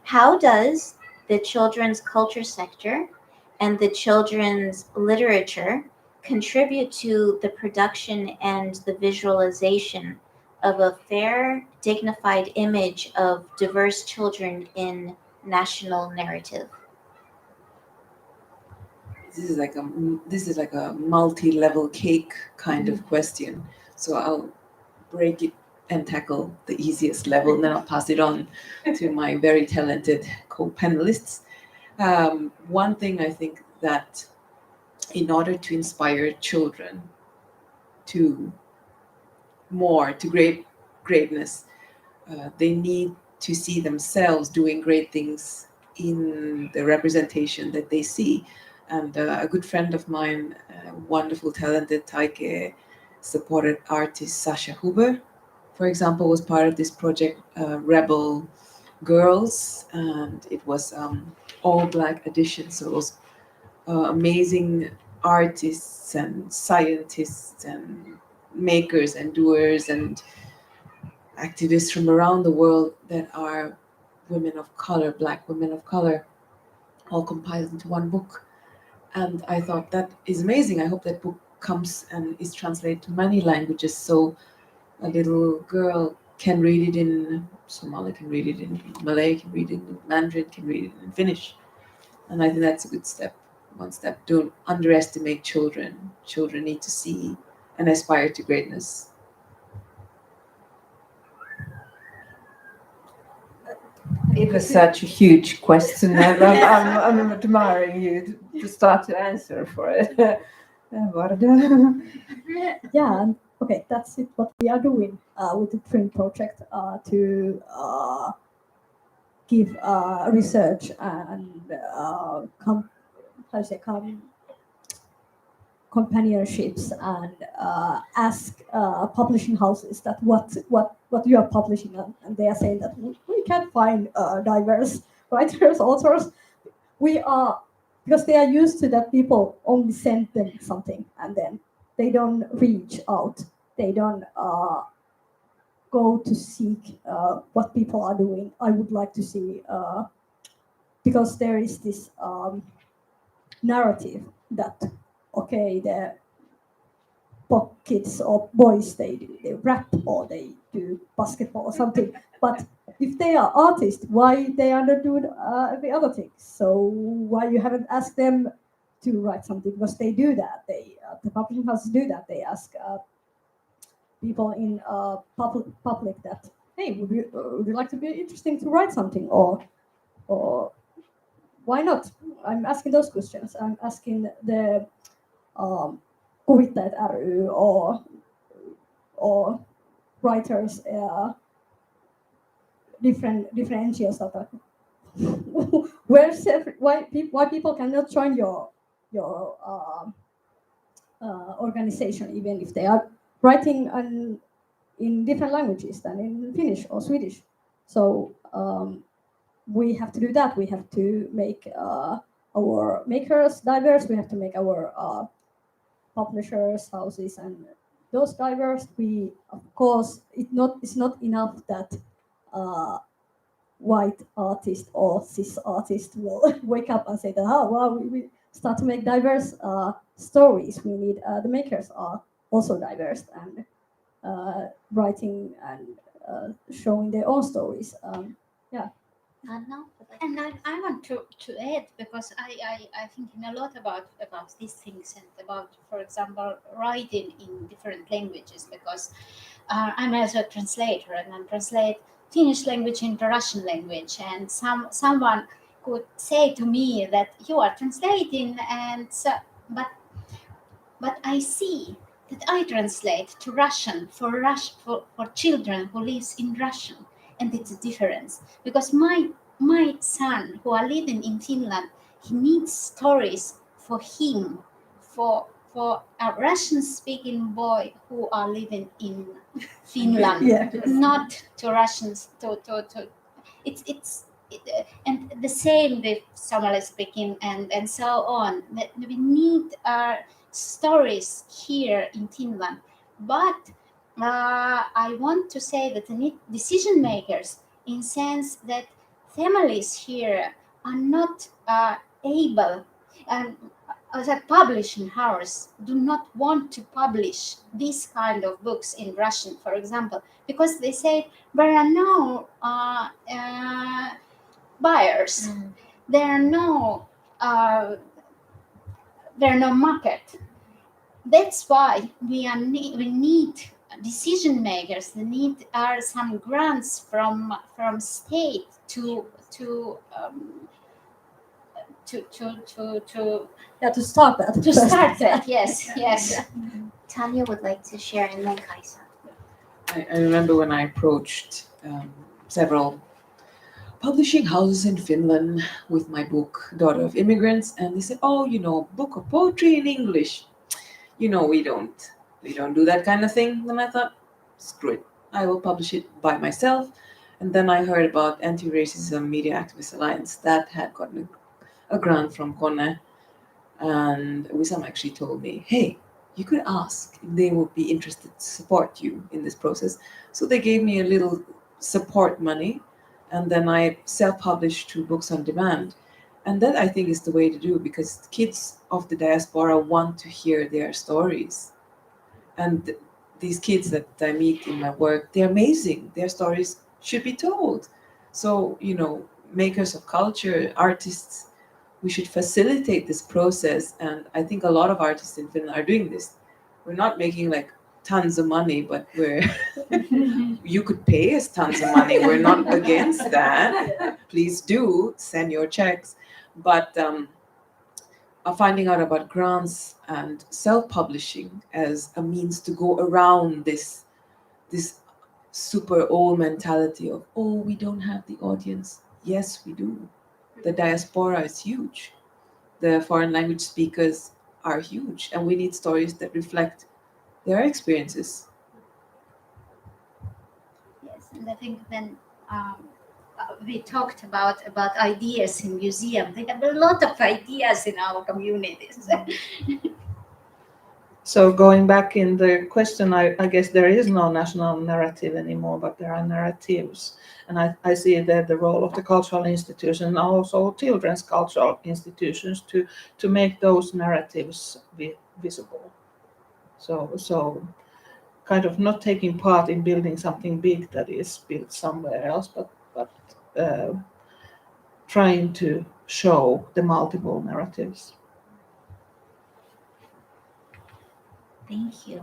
How does the children's culture sector and the children's literature contribute to the production and the visualization of a fair, dignified image of diverse children in national narrative? This is like a multi-level cake kind of question. So I'll break it and tackle the easiest level, and then I'll pass it on to my very talented co-panelists. One thing I think that in order to inspire children to greatness, they need to see themselves doing great things in the representation that they see. And a good friend of mine, wonderful, talented Taike supported artist Sasha Huber, for example, was part of this project, Rebel Girls, and it was all Black edition. So it was amazing artists and scientists and makers and doers and activists from around the world that are women of color, Black women of color, all compiled into one book. And I thought that is amazing. I hope that book comes and is translated to many languages, so a little girl can read it in Somali, can read it in Malay, can read it in Mandarin, can read it in Finnish. And I think that's a good step. One step. Don't underestimate children. Children need to see and aspire to greatness. It was such a huge question. I'm admiring you to start to answer for it. Varda. Yeah, and okay, that's it. What we are doing with the Trim project to give research and companionships and ask publishing houses that what you are publishing, and they are saying that we can't find diverse writers, authors. We are, because they are used to that people only send them something and then they don't reach out. They don't go to seek what people are doing. I would like to see, because there is this narrative that, okay, the kids or boys, they rap or they do basketball or something. But if they are artists, why they are not doing every other thing? So why you haven't asked them to write something? Because they do that. They the publishing houses do that. They ask people in public that, hey, would you like to be interesting to write something, or why not? I'm asking those questions. I'm asking the Kuvittajat ry or writers, different NGOs that are why people cannot join your organization, even if they are writing in different languages than in Finnish or Swedish. So we have to do that. We have to make our makers diverse. We have to make our publishers, houses, and those diverse. We, of course, it's not enough that white artist or cis artist will wake up and say that, oh, well, we start to make diverse stories. We need the makers are also diverse and writing and showing their own stories. Yeah. Anna? And I want to add, because I thinking a lot about these things, and about, for example, writing in different languages, because I'm also a translator, and I translate Finnish language into Russian language, and someone could say to me that you are translating, and so, but I see that I translate to Russian for children who lives in Russian, and it's a difference, because my son who are living in Finland, he needs stories for him, for a Russian speaking boy who are living in Finland, Yeah. not to Russians to and the same with Somali speaking and so on. That we need stories here in Finland, but I want to say that the decision makers, in sense that families here are not able, and as a publishing house do not want to publish this kind of books in Russian, for example, because they say there are no buyers, there are no market. That's why we need decision makers. The need are some grants from state to Yeah, to start that. to start that. Yes. Tanya would like to share, and then Kaisa. I remember when I approached several publishing houses in Finland with my book, Daughter of Immigrants, and they said, "Oh, book of poetry in English. We don't do that kind of thing." And I thought, screw it, I will publish it by myself. And then I heard about Anti-Racism Media Activists Alliance that had gotten a grant from Kone, and Wissam actually told me, "Hey, you could ask if they would be interested to support you in this process." So they gave me a little support money, and then I self-published 2 books on demand. And that, I think, is the way to do, because kids of the diaspora want to hear their stories. And these kids that I meet in my work, they're amazing. Their stories should be told. So, makers of culture, artists, we should facilitate this process. And I think a lot of artists in Finland are doing this. We're not making like tons of money, but you could pay us tons of money. We're not against that. Please do send your checks. But finding out about grants and self-publishing as a means to go around this super old mentality of, oh, we don't have the audience. Yes, we do. The diaspora is huge. The foreign language speakers are huge, and we need stories that reflect their experiences. Yes, and I think then we talked about ideas in museum. They have a lot of ideas in our communities. So going back in the question, I guess there is no national narrative anymore, but there are narratives. And I see that the role of the cultural institutions and also children's cultural institutions to make those narratives be visible. So kind of not taking part in building something big that is built somewhere else, but trying to show the multiple narratives. Thank you.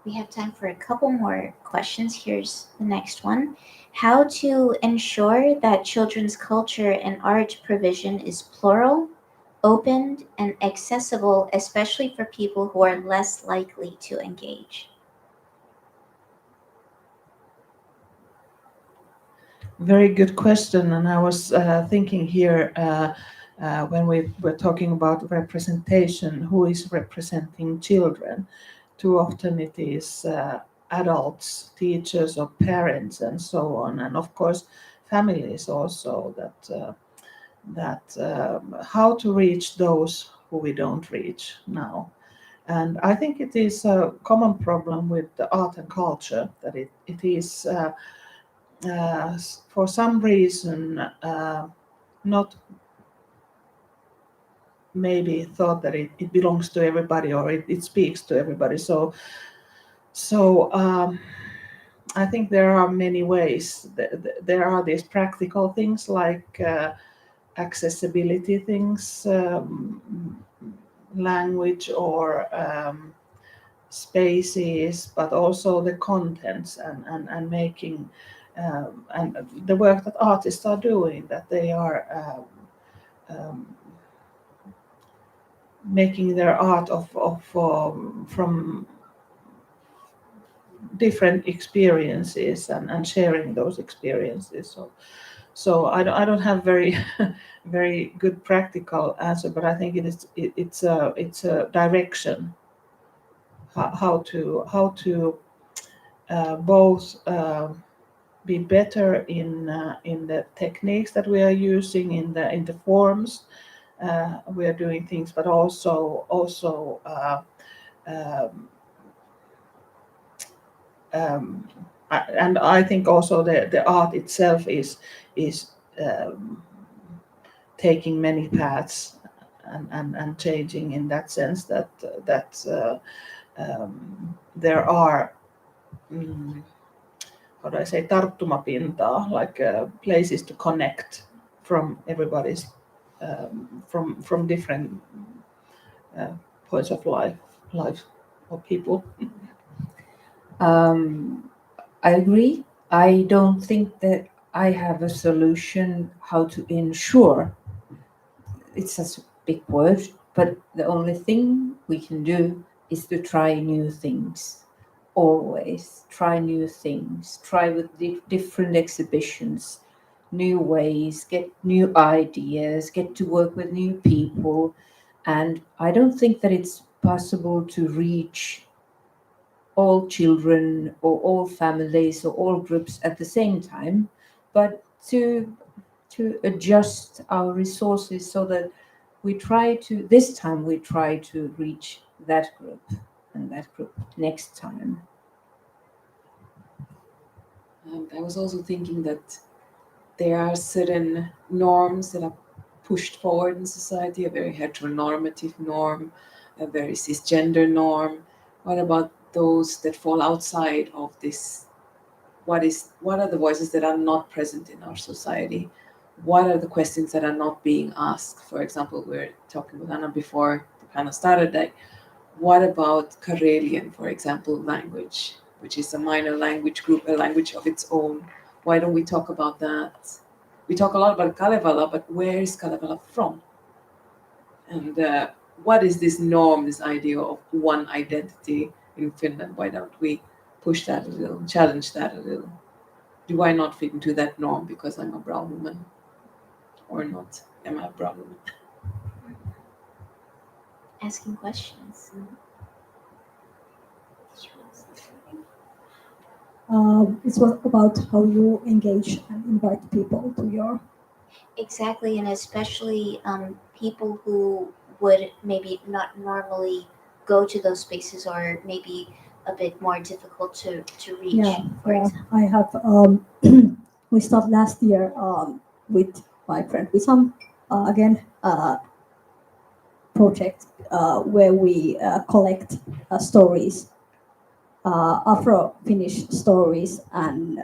We have time for a couple more questions. Here's the next one. How to ensure that children's culture and art provision is plural, open, and accessible, especially for people who are less likely to engage? Very good question. And I was thinking here when we were talking about representation, who is representing children? Too often it is adults, teachers, or parents, and so on. And of course, families also. How to reach those who we don't reach now. And I think it is a common problem with the art and culture that it is. For some reason, not maybe thought that it belongs to everybody or it speaks to everybody. So I think there are many ways. There are these practical things like accessibility things, language or spaces, but also the contents and making and the work that artists are doing, that they are making their art from different experiences and sharing those experiences. So I don't have very very good practical answer, but I think it's a direction how to both be better in the techniques that we are using, in the forms we are doing things, but also and I think also the art itself is taking many paths and changing in that sense that there are how do I say, tarttumapintaa, like places to connect from everybody's from different points of life of people. I agree. I don't think that I have a solution how to ensure. It's such a big word, but the only thing we can do is to try new things. Always try new things. Try with different exhibitions, new ways, get new ideas, get to work with new people. And I don't think that it's possible to reach all children or all families or all groups at the same time, but to adjust our resources so that we try to reach that group and that group next time. I was also thinking that there are certain norms that are pushed forward in society, a very heteronormative norm, a very cisgender norm. What about those that fall outside of this? What are the voices that are not present in our society? What are the questions that are not being asked? For example, we were talking with Anna before the panel started, like, what about Karelian, for example, language, which is a minor language group, a language of its own? Why don't we talk about that? We talk a lot about Kalevala, but where is Kalevala from? And what is this norm, this idea of one identity in Finland? Why don't we push that a little, challenge that a little? Do I not fit into that norm because I'm a brown woman? Or not? Am I a brown woman? Asking questions. It's about how you engage and invite people to your. Exactly, and especially people who would maybe not normally go to those spaces, or maybe a bit more difficult to reach. Yeah, for yeah. example. I have. We started last year with my friend with some again project where we collect stories, Afro-Finnish stories and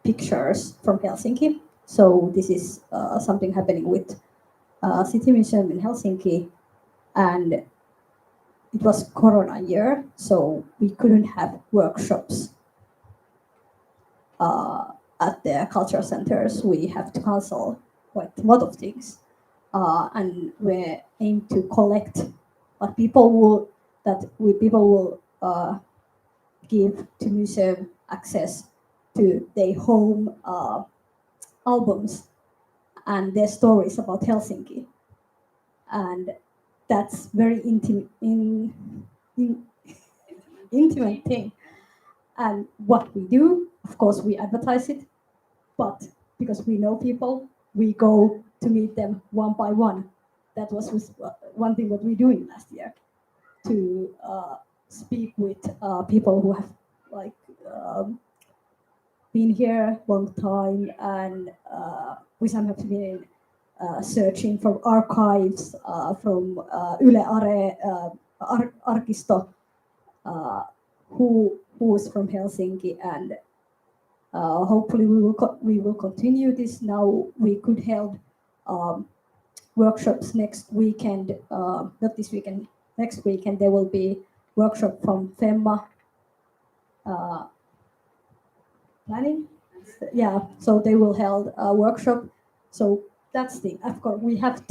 pictures from Helsinki. So this is something happening with City Museum in Helsinki, and it was Corona year, so we couldn't have workshops at the cultural centers. We have to cancel quite a lot of things, and we aim to collect what people will give to museum access to their home albums and their stories about Helsinki, and that's very intimate thing. And what we do, of course, we advertise it, but because we know people, we go to meet them one by one. That was one thing what we're doing last year, to speak with people who have like been here a long time, and we sometimes been searching from archives, from Yle Are arkisto, who who is from Helsinki, and hopefully we will continue this. Now we could hold workshops next weekend, not this weekend, next weekend there will be workshop from FEMMA planning. Yeah, so they will hold a workshop. So that's the, of course, I have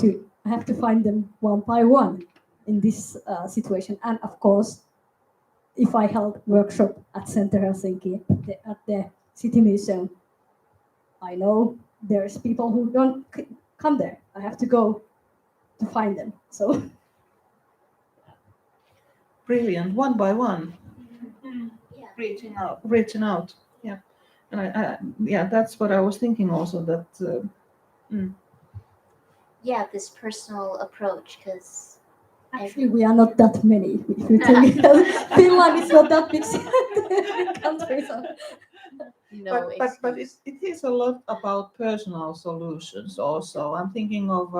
to find them one by one in this situation. And of course, if I held workshop at Center Helsinki at the City Museum, I know there's people who don't come there. I have to go to find them. So Brilliant, one by one, Yeah. reaching out. Yeah, and yeah, that's what I was thinking also. That Yeah, this personal approach, because actually, we are not that many. If you think Finland is not that big country, so no but excuse. it is a lot about personal solutions also. I'm thinking of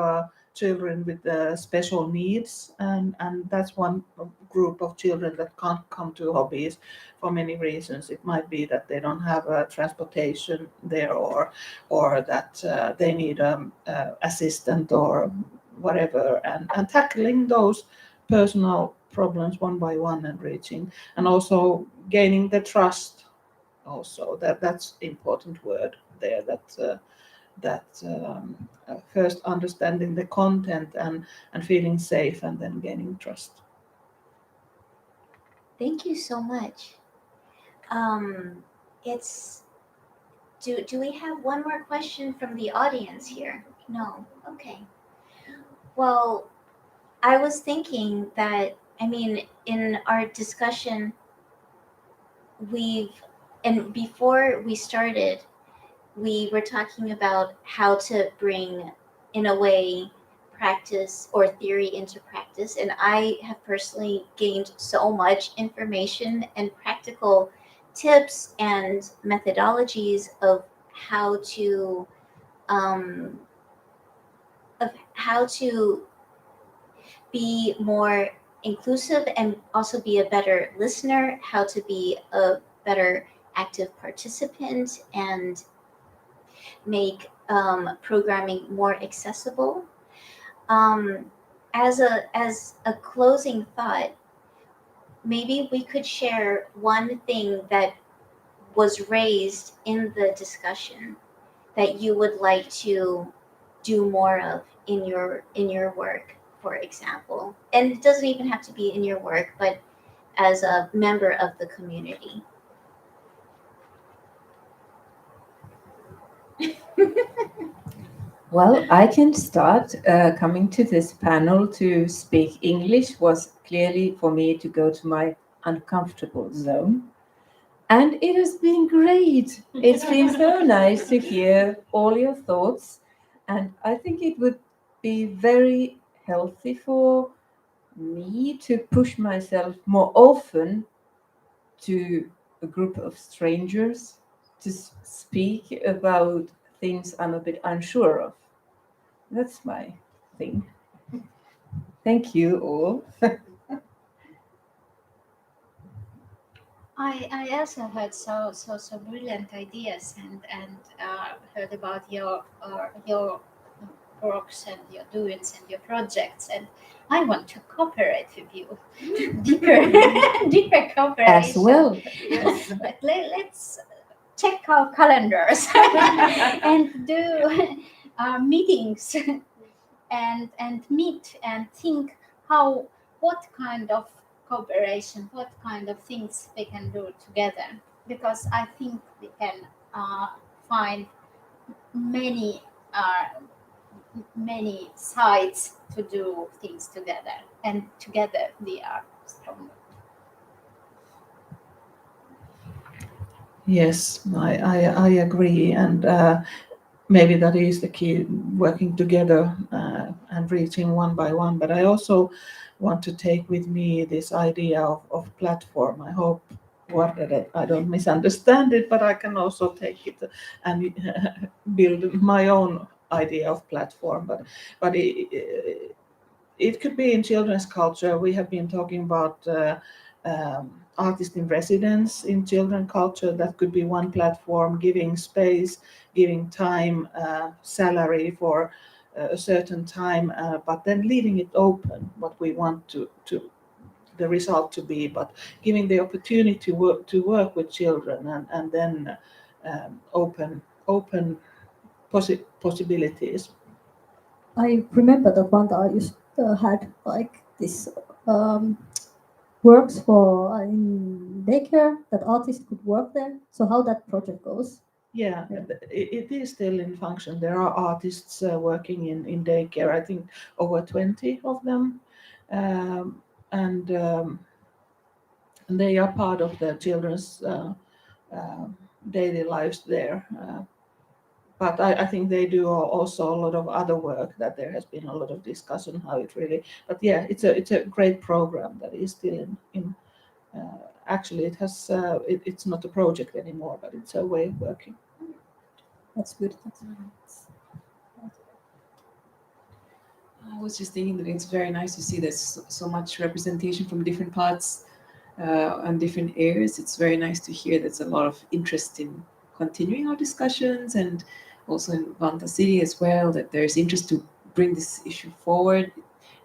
children with special needs, and that's one group of children that can't come to hobbies for many reasons. It might be that they don't have transportation there, or that they need assistant or whatever, and tackling those personal problems one by one and reaching, and also gaining the trust. Also, that's important word there. First understanding the content and feeling safe, and then gaining trust. Thank you so much. It's do we have one more question from the audience here? No. Okay. Well, I was thinking that, I mean, in our discussion, and before we started, we were talking about how to bring, in a way, practice or theory into practice. And I have personally gained so much information and practical tips and methodologies of how to um, be more inclusive and also be a better listener, how to be a better active participant, and make programming more accessible. As a closing thought, maybe we could share one thing that was raised in the discussion that you would like to do more of in your work, for example. And it doesn't even have to be in your work, but as a member of the community. Well, I can start. Coming to this panel to speak English was clearly for me to go to my uncomfortable zone. And it has been great. It's been so nice to hear all your thoughts. And I think it would be very healthy for me to push myself more often to a group of strangers to speak about things I'm a bit unsure of. That's my thing. Thank you all. I also heard so brilliant ideas and heard about your works and your doings and your projects, and I want to cooperate with you deeper cooperation As well. Yes. But let's check our calendars and do meetings and meet and think what kind of cooperation, what kind of things we can do together, because I think we can find many many sides to do things together, and together we are stronger. Yes, I agree, and maybe that is the key, working together and reaching one by one. But I also want to take with me this idea of platform. I hope that I don't misunderstand it, but I can also take it and build my own idea of platform. But it could be in children's culture. We have been talking about artist in residence in children culture. That could be one platform, giving space, giving time, salary for a certain time, but then leaving it open what we want to the result to be, but giving the opportunity to work with children, and then open possibilities. I remember that Vantaa used had like this works for in daycare that artists could work there. So how that project goes? Yeah, Yeah. it is still in function. There are artists working in daycare, I think over 20 of them. And they are part of the children's uh, daily lives there. But I think they do also a lot of other work that there has been a lot of discussion how it really. But yeah, it's a great program that is still in actually it has it's not a project anymore, but it's a way of working. That's good. I was just thinking that it's very nice to see there's so much representation from different parts and different areas. It's very nice to hear there's a lot of interest in continuing our discussions, and also in Vantaa City as well, that there's interest to bring this issue forward,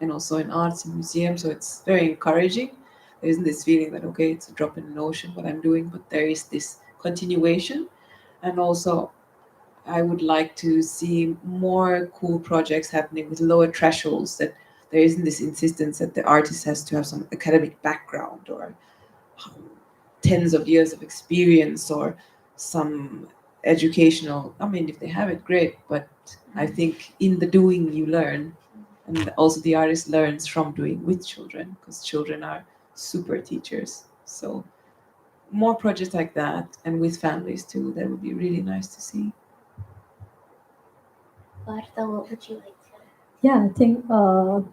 and also in arts and museums. So it's very encouraging. There isn't this feeling that, okay, it's a drop in the ocean what I'm doing, but there is this continuation. And also, I would like to see more cool projects happening with lower thresholds, that there isn't this insistence that the artist has to have some academic background or tens of years of experience or some educational. I mean, if they have it, great, but I think in the doing you learn, and also the artist learns from doing with children, because children are super teachers. So more projects like that, and with families too, that would be really nice to see. Varta, what would you like to? Yeah, I think I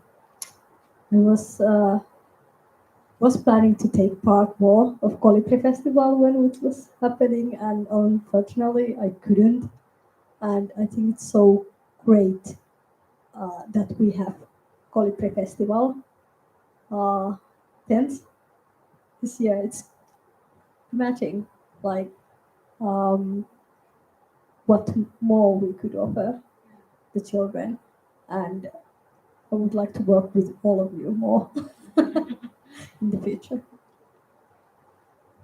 was planning to take part more of Calibri Festival when it was happening, and unfortunately I couldn't. And I think it's so great that we have Calibri Festival 10th this year. It's matching like um, what more we could offer the children, and I would like to work with all of you more in the future.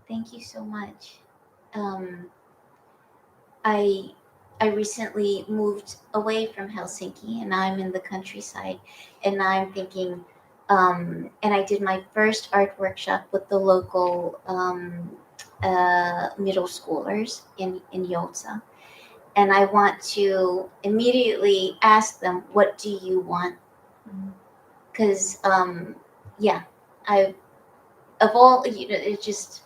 Thank you so much. I I recently moved away from Helsinki, and I'm in the countryside, and I'm thinking, and I did my first art workshop with the local middle schoolers in Joutsa, and I want to immediately ask them, "What do you want?" Because yeah, I of all it just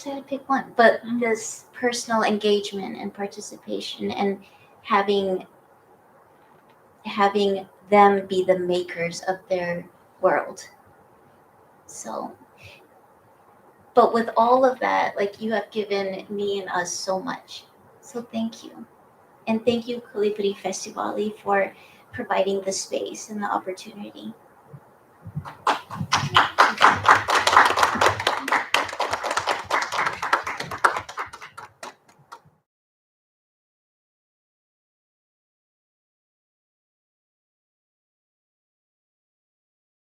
had to pick one. But this personal engagement and participation, and having them be the makers of their world. So, but with all of that, like, you have given me and us so much. So thank you. And thank you, Calibri Festival, for providing the space and the opportunity.